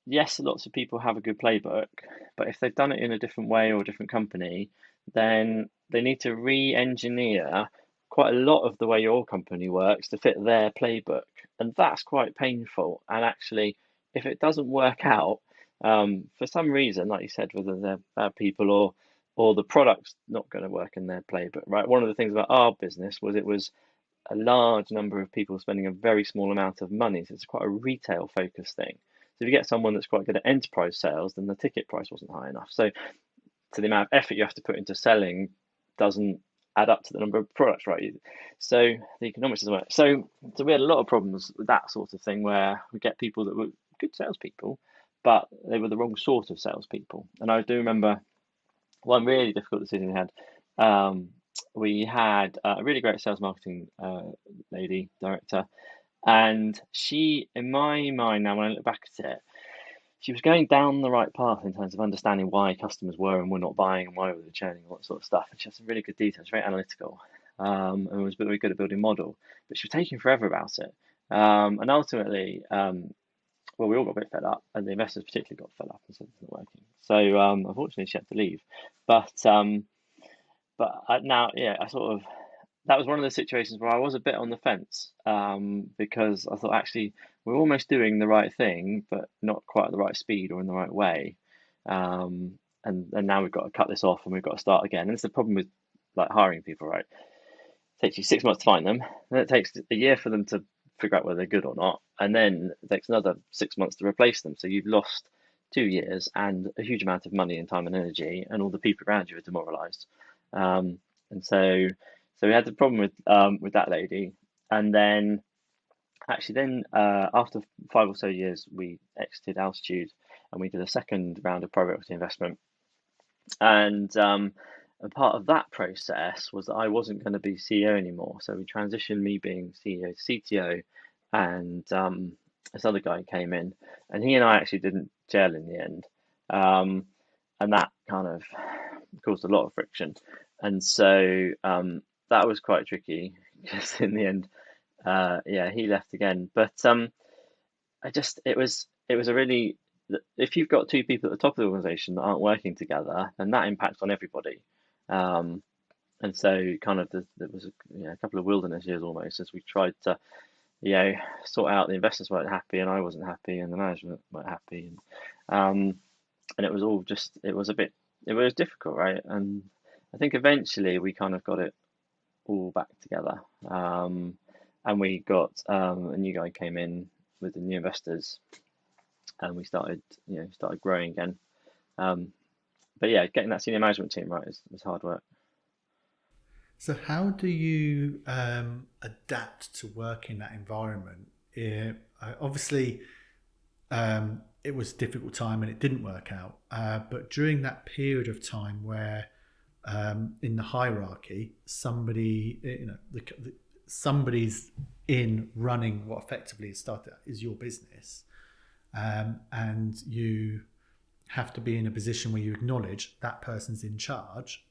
yes, lots of people have a good playbook, but if they've done it in a different way or a different company, then they need to re-engineer quite a lot of the way your company works to fit their playbook, and that's quite painful. And actually, if it doesn't work out for some reason, like you said, whether they're bad people or the product's not going to work in their playbook, right? One of the things about our business was it was a large number of people spending a very small amount of money, so it's quite a retail focused thing. So if you get someone that's quite good at enterprise sales, then the ticket price wasn't high enough. So the amount of effort you have to put into selling doesn't add up to the number of products, right? So the economics doesn't work. So we had a lot of problems with that sort of thing, where we get people that were good salespeople, but they were the wrong sort of salespeople. And I do remember one really difficult decision we had. We had a really great sales marketing lady director, and she, in my mind now, when I look back at it, she was going down the right path in terms of understanding why customers were and were not buying and why we were churning, all that sort of stuff. And she had some really good details, very analytical, and was very good at building model. But she was taking forever about it. And ultimately, well, we all got a bit fed up, and the investors particularly got fed up and said it's not working. So unfortunately, she had to leave. But now, yeah, that was one of the situations where I was a bit on the fence, because I thought actually we're almost doing the right thing, but not quite at the right speed or in the right way. And now we've got to cut this off and we've got to start again. And it's the problem with like hiring people, right? It takes you 6 months to find them, then it takes a year for them to figure out whether they're good or not, and then it takes another 6 months to replace them. So you've lost 2 years and a huge amount of money and time and energy, and all the people around you are demoralised. And so we had the problem with that lady, and then after 5 or so years, we exited Altitude, and we did a second round of private equity investment. And a part of that process was that I wasn't going to be CEO anymore, so we transitioned me being CEO to CTO, and this other guy came in, and he and I actually didn't gel in the end, and that kind of caused a lot of friction, and so that was quite tricky because in the end, he left again. But it was a really, if you've got two people at the top of the organization that aren't working together, then that impacts on everybody. And so kind of there was a couple of wilderness years almost, as we tried to sort out. The investors weren't happy, and I wasn't happy, and the management weren't happy, and it was all just, it was difficult, right? And I think eventually we kind of got it all back together, and we got a new guy came in, with the new investors, and we started growing again. Um, but yeah, getting that senior management team right was hard work. So, how do you adapt to work in that environment? Obviously, it was a difficult time and it didn't work out. But during that period of time where, in the hierarchy, somebody's in running what effectively is your business, and you have to be in a position where you acknowledge that person's in charge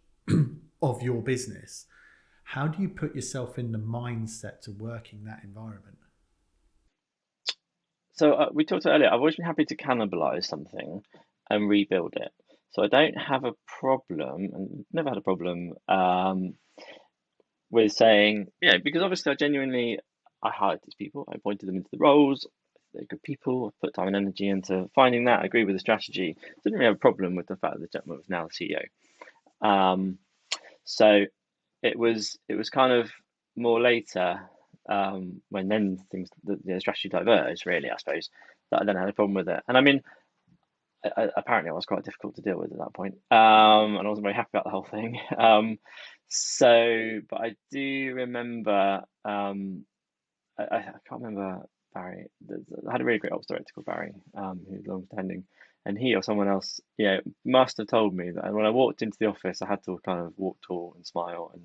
of your business. How do you put yourself in the mindset to work in that environment? So we talked earlier. I've always been happy to cannibalize something and rebuild it. So I don't have a problem, and never had a problem with saying, because obviously I hired these people, I appointed them into the roles. They're good people. I put time and energy into finding that. I agree with the strategy. Didn't really have a problem with the fact that the gentleman was now the CEO. So it was kind of more later, when then the strategy diverged, really, I suppose, that I then had a problem with it. And I mean, apparently I was quite difficult to deal with at that point, and I wasn't very happy about the whole thing. But I do remember, I can't remember Barry. I had a really great ops director called Barry, who's long standing, and he or someone else, must have told me that when I walked into the office, I had to kind of walk tall and smile and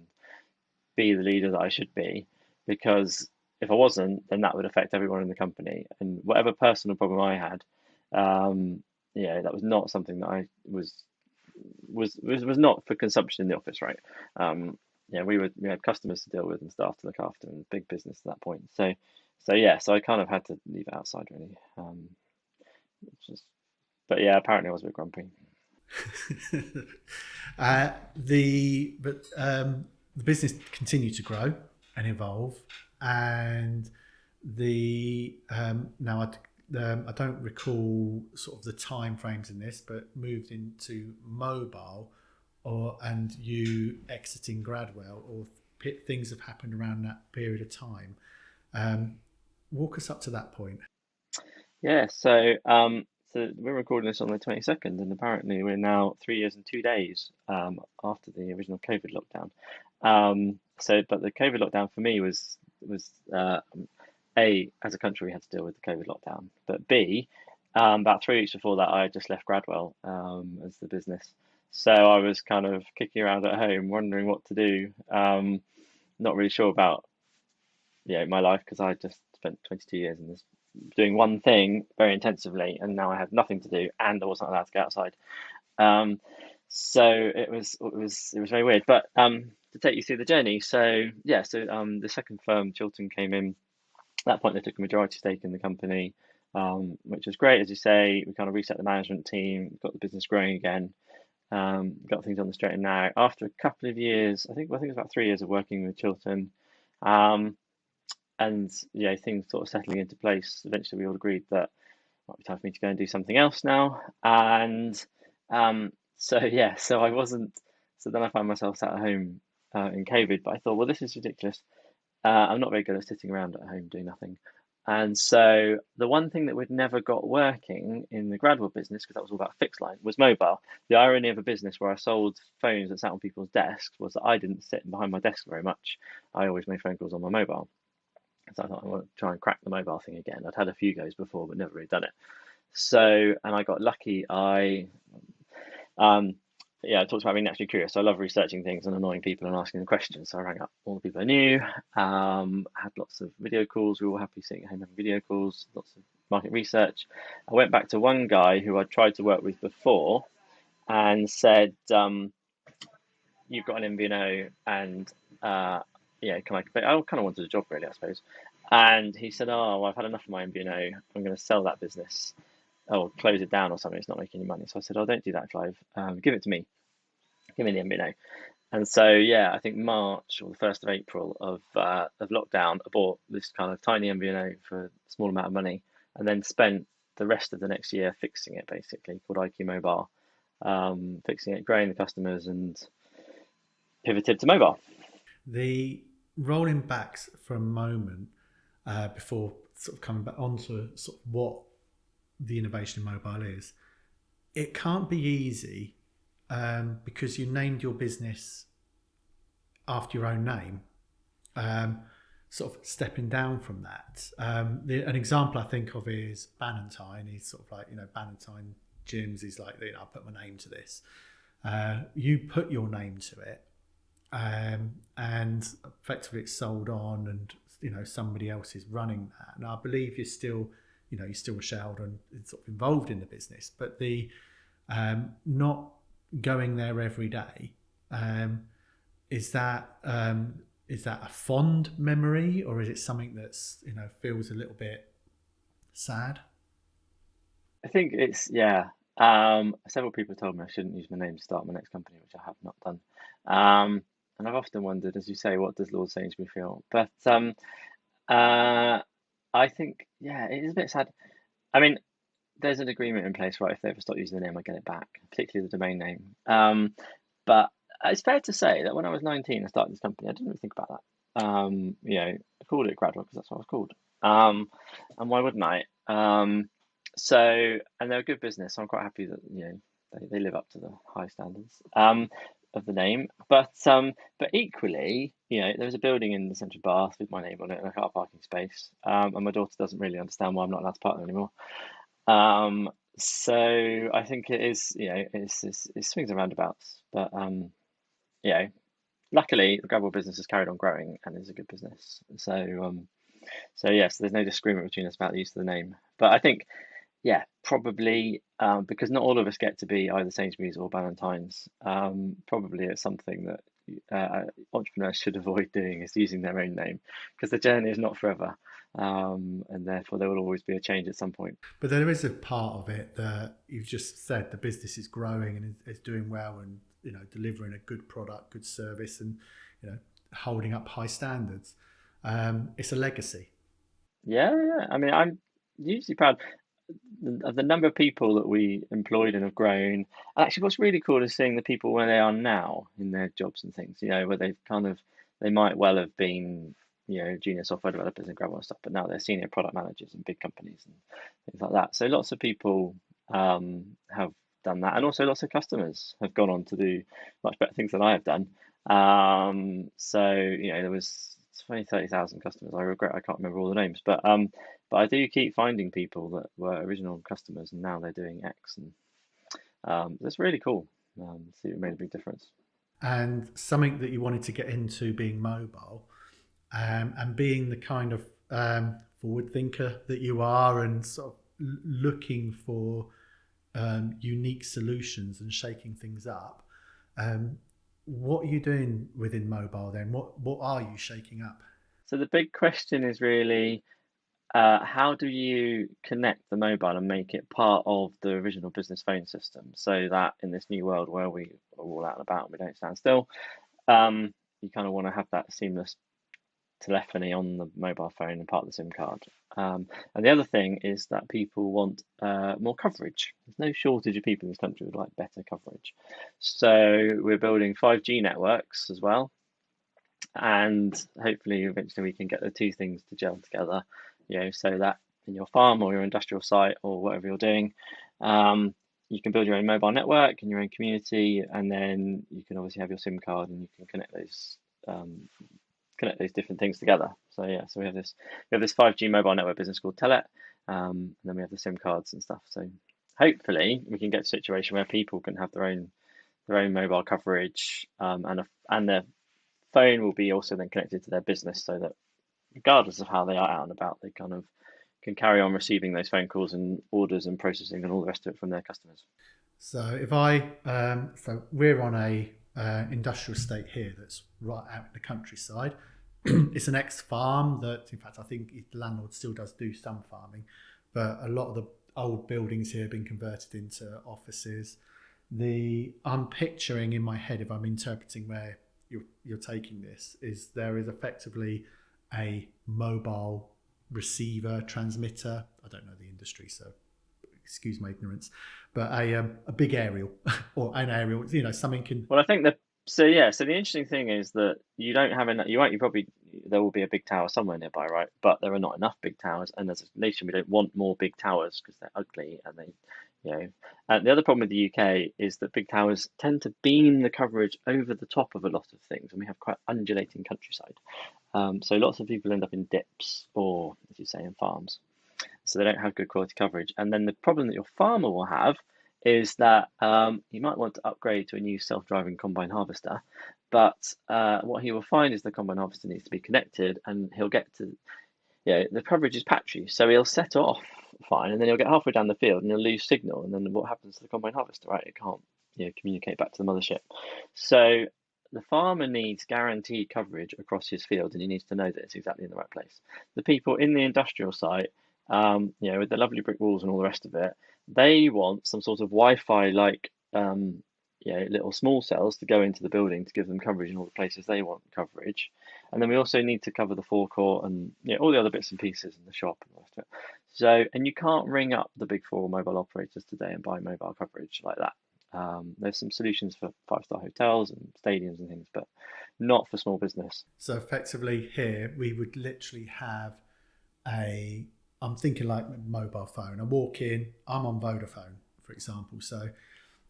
be the leader that I should be, because if I wasn't, then that would affect everyone in the company. And whatever personal problem I had, that was not something that I was not for consumption in the office, right? We had customers to deal with and staff to look after, and big business at that point. So I kind of had to leave it outside, really. Just, but yeah, apparently I was a bit grumpy. The business continued to grow and evolve, and I don't recall sort of the time frames in this, but moved into mobile, and you exiting Gradwell, or things have happened around that period of time. Walk us up to that point. Yeah, so we're recording this on the 22nd, and apparently we're now 3 years and 2 days after the original COVID lockdown. But the COVID lockdown for me was A, as a country, we had to deal with the COVID lockdown, but B, about 3 weeks before that, I had just left Gradwell as the business. So I was kind of kicking around at home, wondering what to do. Not really sure about my life, because I just spent 22 years in this doing one thing very intensively, and now I had nothing to do, and I wasn't allowed to go outside. Um, so it was very weird. But to take you through the journey, the second firm, Chiltern, came in. At that point, they took a majority stake in the company, which was great. As you say, we kind of reset the management team, got the business growing again, got things on the straight and narrow. After a couple of years, I think it was about 3 years of working with Chiltern, and things sort of settling into place. Eventually, we all agreed that it might be time for me to go and do something else now. And so I wasn't. So then I found myself sat at home in COVID. But I thought, well, this is ridiculous. I'm not very good at sitting around at home doing nothing. And so the one thing that we'd never got working in the Gradwell business, because that was all about fixed line, was mobile. The irony of a business where I sold phones that sat on people's desks was that I didn't sit behind my desk very much. I always made phone calls on my mobile. So I thought I want to try and crack the mobile thing again. I'd had a few goes before, but never really done it. And I got lucky. I talked about being naturally curious. So I love researching things and annoying people and asking them questions. So I rang up all the people I knew, had lots of video calls. We were all happy sitting at home having video calls, lots of market research. I went back to one guy who I'd tried to work with before and said, you've got an MVNO, and can I kind of wanted a job, really, I suppose. And he said, oh, well, I've had enough of my MVNO. I'm going to sell that business, or close it down or something. It's not making any money. So I said, oh, don't do that, Clive. Give it to me. Give me the MVNO. And so, I think March or the 1st of April of lockdown, I bought this kind of tiny MVNO for a small amount of money, and then spent the rest of the next year fixing it, basically, called IQ Mobile, fixing it, growing the customers, and pivoted to mobile. The rolling backs for a moment, before sort of coming back onto sort of what the innovation in mobile is, it can't be easy because you named your business after your own name. Sort of stepping down from that. An example I think of is Bannatyne. He's sort of like, Bannatyne Gyms. He's like, I put my name to this. You put your name to it, and effectively it's sold on, and somebody else is running that. And I believe you're still a shareholder and sort of involved in the business, but the not going there every day, is that a fond memory, or is it something that's feels a little bit sad? I think it's several people told me I shouldn't use my name to start my next company, which I have not done. And I've often wondered, as you say, what does Lord Sainsbury feel? But I think, it is a bit sad. I mean, there's an agreement in place, right? If they ever stop using the name, I get it back, particularly the domain name. But it's fair to say that when I was 19 and started this company, I didn't really think about that. I called it Gradwell because that's what I was called. And why wouldn't I? And they're a good business, so I'm quite happy that they live up to the high standards of the name. But equally, there was a building in the centre of Bath with my name on it and a car parking space. And my daughter doesn't really understand why I'm not allowed to park there anymore. So I think it is, it swings and roundabouts. But luckily the Gradwell business has carried on growing and is a good business. So yes, there's no disagreement between us about the use of the name. But I think, probably because not all of us get to be either Sainsbury's or Ballantyne's. Probably it's something that entrepreneurs should avoid doing, is using their own name, because the journey is not forever, and therefore there will always be a change at some point. But there is a part of it that you've just said the business is growing and is doing well, and delivering a good product, good service, and holding up high standards. It's a legacy. Yeah. I mean, I'm usually proud of the number of people that we employed and have grown. And actually, what's really cool is seeing the people where they are now in their jobs and things. Where they might well have been, junior software developers and Gradwell stuff, but now they're senior product managers in big companies and things like that. So lots of people have done that, and also lots of customers have gone on to do much better things than I have done. There was 20,000-30,000 customers. I regret I can't remember all the names, but I do keep finding people that were original customers and now they're doing X, and that's really cool. See, it made a big difference. And something that you wanted to get into being mobile, and being the kind of forward thinker that you are, and sort of looking for unique solutions and shaking things up. What are you doing within mobile then? What are you shaking up? So the big question is really, how do you connect the mobile and make it part of the original business phone system, so that in this new world where we are all out and about and we don't stand still, you kind of want to have that seamless telephony on the mobile phone and part of the SIM card. And the other thing is that people want more coverage. There's no shortage of people in this country who would like better coverage. So we're building 5G networks as well. And hopefully eventually we can get the two things to gel together, so that in your farm or your industrial site or whatever you're doing, you can build your own mobile network in your own community, and then you can obviously have your SIM card and you can connect those different things together. So we have this 5G mobile network business called Telet, and then we have the SIM cards and stuff. So hopefully we can get to a situation where people can have their own mobile coverage, and their phone will be also then connected to their business, so that regardless of how they are out and about, they kind of can carry on receiving those phone calls and orders and processing and all the rest of it from their customers. So so we're on a industrial estate here that's right out in the countryside. It's an ex-farm that, in fact, I think the landlord still does do some farming, but a lot of the old buildings here have been converted into offices. I'm picturing in my head, if I'm interpreting where you're taking this, is there is effectively a mobile receiver, transmitter. I don't know the industry, so excuse my ignorance, but a big aerial or an aerial, something can. Well, I think so the interesting thing is that you don't have enough. You there will be a big tower somewhere nearby, right? But there are not enough big towers, and as a nation, we don't want more big towers because they're ugly and they, you know. And the other problem with the UK is that big towers tend to beam the coverage over the top of a lot of things, and we have quite undulating countryside. So lots of people end up in dips or, as you say, in farms. So they don't have good quality coverage. And then the problem that your farmer will have is that you might want to upgrade to a new self-driving combine harvester, but what he will find is the combine harvester needs to be connected, and he'll get to, the coverage is patchy, so he'll set off fine, and then he'll get halfway down the field and he'll lose signal, and then what happens to the combine harvester, right? It can't, communicate back to the mothership. So the farmer needs guaranteed coverage across his field, and he needs to know that it's exactly in the right place. The people in the industrial site, with the lovely brick walls and all the rest of it, they want some sort of Wi-Fi like, little small cells to go into the building to give them coverage in all the places they want coverage. And then we also need to cover the forecourt and all the other bits and pieces in the shop and the rest of it. So, and you can't ring up the big four mobile operators today and buy mobile coverage like that. There's some solutions for 5-star hotels and stadiums and things, but not for small business. So effectively here, we would literally have I'm thinking like mobile phone. I walk in, I'm on Vodafone, for example. So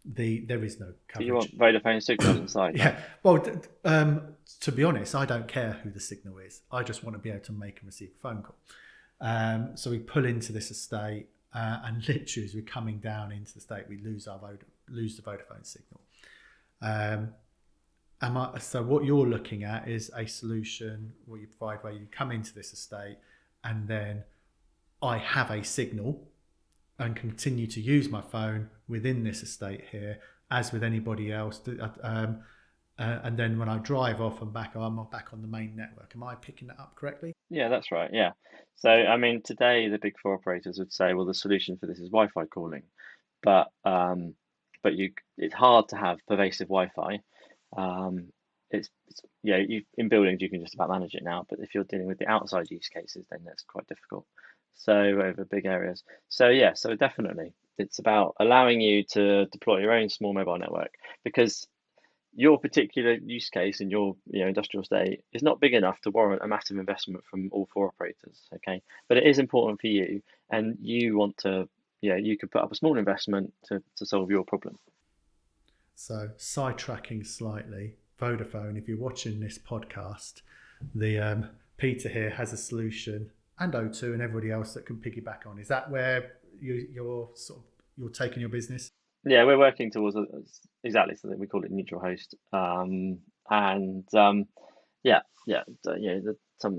there is no coverage. You want Vodafone signal inside? Yeah. Well, to be honest, I don't care who the signal is. I just want to be able to make and receive a phone call. So we pull into this estate, and literally as we're coming down into the estate, we lose the Vodafone signal. So what you're looking at is a solution what you provide where you come into this estate, and then I have a signal and continue to use my phone within this estate here, as with anybody else. And then when I drive off and back, I'm back on the main network. Am I picking that up correctly? Yeah, that's right. Yeah. So, I mean, today the big four operators would say, well, the solution for this is Wi-Fi calling, but it's hard to have pervasive Wi-Fi. It's in buildings you can just about manage it now, but if you're dealing with the outside use cases, then that's quite difficult. So over big areas. So definitely it's about allowing you to deploy your own small mobile network, because your particular use case in your industrial estate is not big enough to warrant a massive investment from all four operators. Okay, but it is important for you, and you want to you could put up a small investment to solve your problem. So sidetracking slightly, Vodafone, if you're watching this podcast, the Peter here has a solution, and O2 and everybody else that can piggyback on. Is that where you're taking your business? Yeah, we're working towards exactly something we call it neutral host, some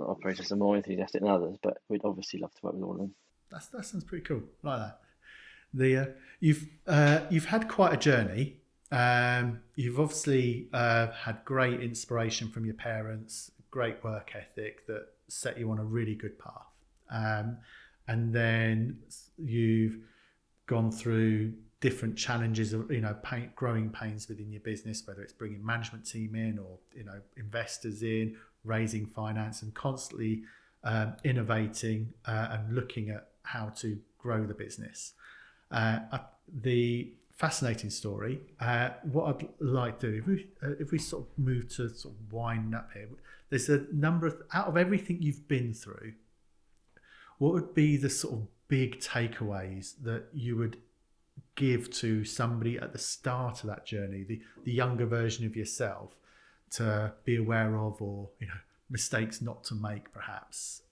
operators are more enthusiastic than others, but we'd obviously love to work with all of them. That sounds pretty cool. I like that. You've had quite a journey. You've obviously had great inspiration from your parents, great work ethic that set you on a really good path. And then you've gone through different challenges of growing pains within your business, whether it's bringing management team in or investors in, raising finance, and constantly innovating and looking at how to grow the business. The fascinating story. What I'd like to do, if we sort of move to sort of wind up here, there's a number of, out of everything you've been through, what would be the sort of big takeaways that you would give to somebody at the start of that journey, the younger version of yourself, to be aware of, or mistakes not to make, perhaps,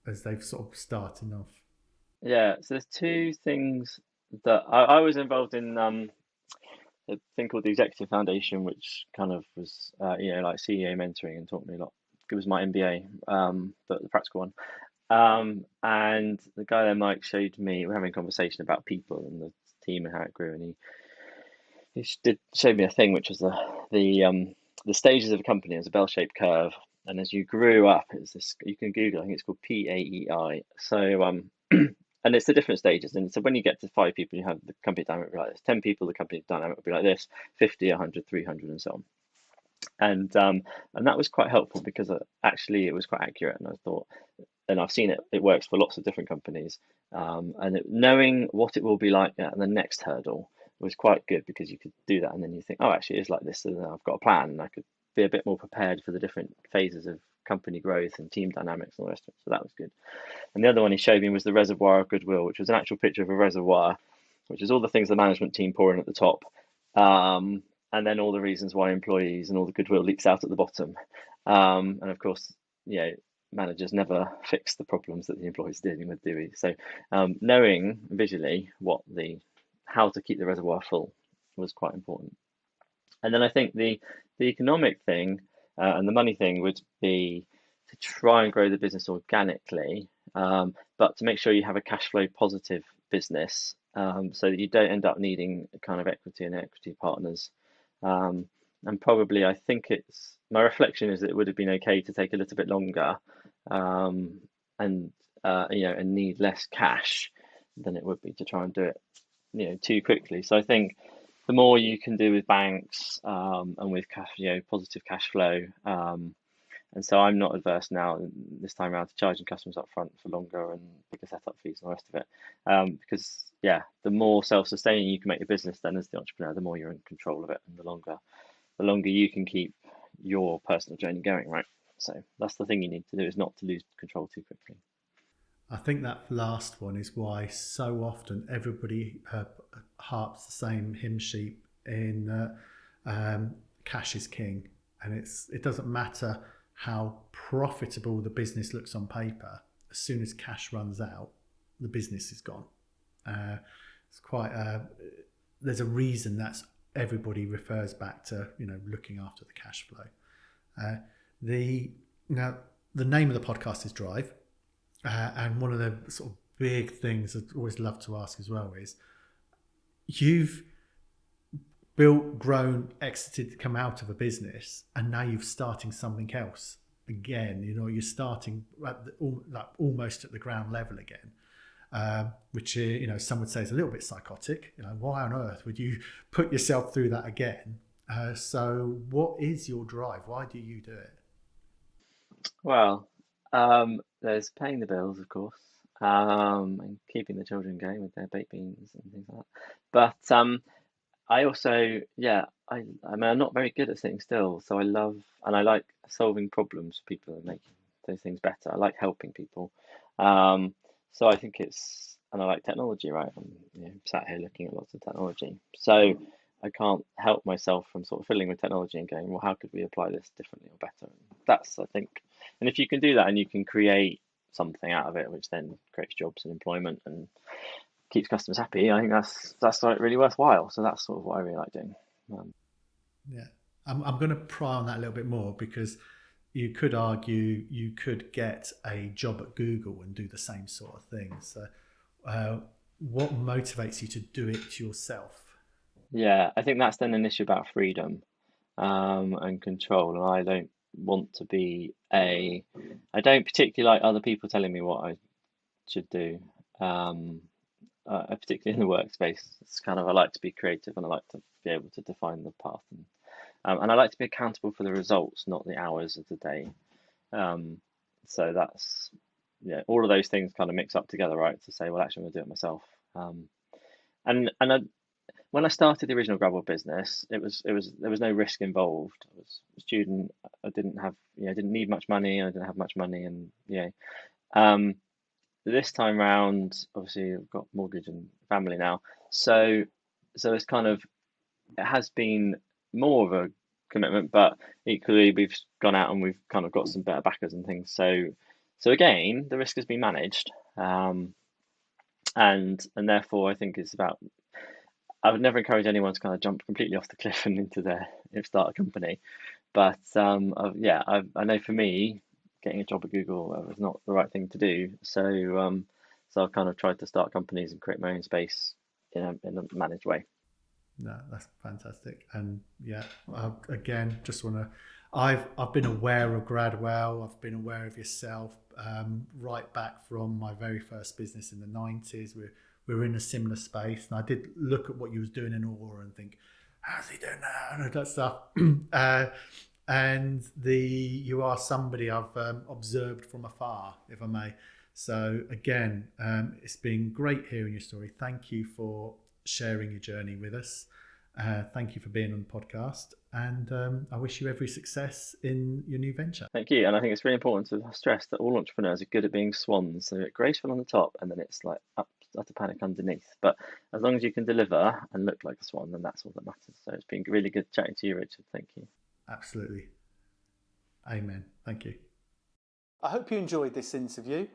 as they've sort of starting off? Yeah, so there's two things that I was involved in. A thing called the Executive Foundation, which kind of was like CEO mentoring and taught me a lot. It was my MBA, but the practical one. And the guy there, Mike, showed me, we're having a conversation about people and the team and how it grew, and he showed me a thing which was the stages of a company as a bell-shaped curve, and as you grew up, it's this, you can Google, I think it's called PAEI. So and it's the different stages, and so when you get to 5 people, you have the company dynamic will be like this. 10 people, the company dynamic will be like this. 50, 100, 300, and so on. And that was quite helpful, because actually it was quite accurate, and I thought, and I've seen it works for lots of different companies, and knowing what it will be like at the next hurdle was quite good, because you could do that, and then you think, oh, actually it's like this, and I've got a plan, and I could be a bit more prepared for the different phases of company growth and team dynamics and all the rest of it. So that was good. And the other one he showed me was the reservoir of goodwill, which was an actual picture of a reservoir, which is all the things the management team pour in at the top, and then all the reasons why employees and all the goodwill leaks out at the bottom. And of course, managers never fix the problems that the employees are dealing with, do we? So knowing visually how to keep the reservoir full was quite important. And then I think the economic thing and the money thing would be to try and grow the business organically, but to make sure you have a cash flow positive business, so that you don't end up needing kind of equity and equity partners. And probably, I think my reflection is that it would have been okay to take a little bit longer, and need less cash than it would be to try and do it, too quickly. So I think the more you can do with banks, and with cash, positive cash flow, and so I'm not adverse now this time around to charging customers up front for longer and bigger setup fees and the rest of it, because the more self-sustaining you can make your business, then as the entrepreneur, the more you're in control of it, and the longer you can keep your personal journey going, right? So that's the thing you need to do, is not to lose control too quickly. I think that last one is why so often everybody harps the same hymn sheet in cash is king, and it doesn't matter how profitable the business looks on paper. As soon as cash runs out, the business is gone. It's quite there's a reason that's everybody refers back to looking after the cash flow. The name of the podcast is Drive. And one of the sort of big things I'd always love to ask as well is, you've built, grown, exited, come out of a business, and now you're starting something else again. You're starting almost at the ground level again, which some would say is a little bit psychotic. Why on earth would you put yourself through that again? So what is your drive? Why do you do it? Well, there's paying the bills, of course, and keeping the children going with their baked beans and things like that. But I also, I'm not very good at sitting still, so I love and I like solving problems for people and making those things better. I like helping people, so I think and I like technology, right? I'm sat here looking at lots of technology, so I can't help myself from sort of fiddling with technology and going, well, how could we apply this differently or better? And that's, I think, and if you can do that and you can create something out of it, which then creates jobs and employment and keeps customers happy, I think that's like really worthwhile. So that's sort of what I really like doing. I'm going to pry on that a little bit more, because you could argue you could get a job at Google and do the same sort of thing. So what motivates you to do it yourself? Yeah, I think that's then an issue about freedom, and control. And I don't want to be I don't particularly like other people telling me what I should do, particularly in the workspace. It's kind of, I like to be creative and I like to be able to define the path, and I like to be accountable for the results, not the hours of the day. So that's, all of those things kind of mix up together, right? To say, well, actually, I'm going to do it myself. When I started the original Gradwell business, there was no risk involved. I was a student. I didn't have, didn't need much money. I didn't have much money, and this time round, obviously, I've got mortgage and family now, so it's kind of, it has been more of a commitment, but equally we've gone out and we've kind of got some better backers and things. So again, the risk has been managed, and therefore I think it's about. I would never encourage anyone to kind of jump completely off the cliff and start a company, but I know for me, getting a job at Google was not the right thing to do. So I've kind of tried to start companies and create my own space in a managed way. No, that's fantastic. And again, just want to. I've been aware of Gradwell. I've been aware of yourself right back from my very first business in the 90s. We're in a similar space, and I did look at what you was doing in Aura and think, how's he doing that and that stuff. And you are somebody I've observed from afar, if I may. So again, it's been great hearing your story. Thank you for sharing your journey with us. Thank you for being on the podcast, and I wish you every success in your new venture. Thank you. And I think it's really important to stress that all entrepreneurs are good at being swans. So graceful on the top, and then it's like utter panic underneath. But as long as you can deliver and look like a swan, then that's all that matters. So it's been really good chatting to you, Richard. Thank you. Absolutely. Amen. Thank you. I hope you enjoyed this interview.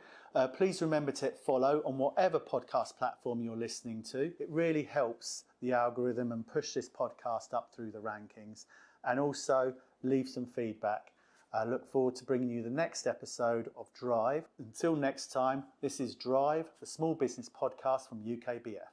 Please remember to hit follow on whatever podcast platform you're listening to. It really helps the algorithm and push this podcast up through the rankings. And also leave some feedback. I look forward to bringing you the next episode of Drive. Until next time, this is Drive, the small business podcast from UKBF.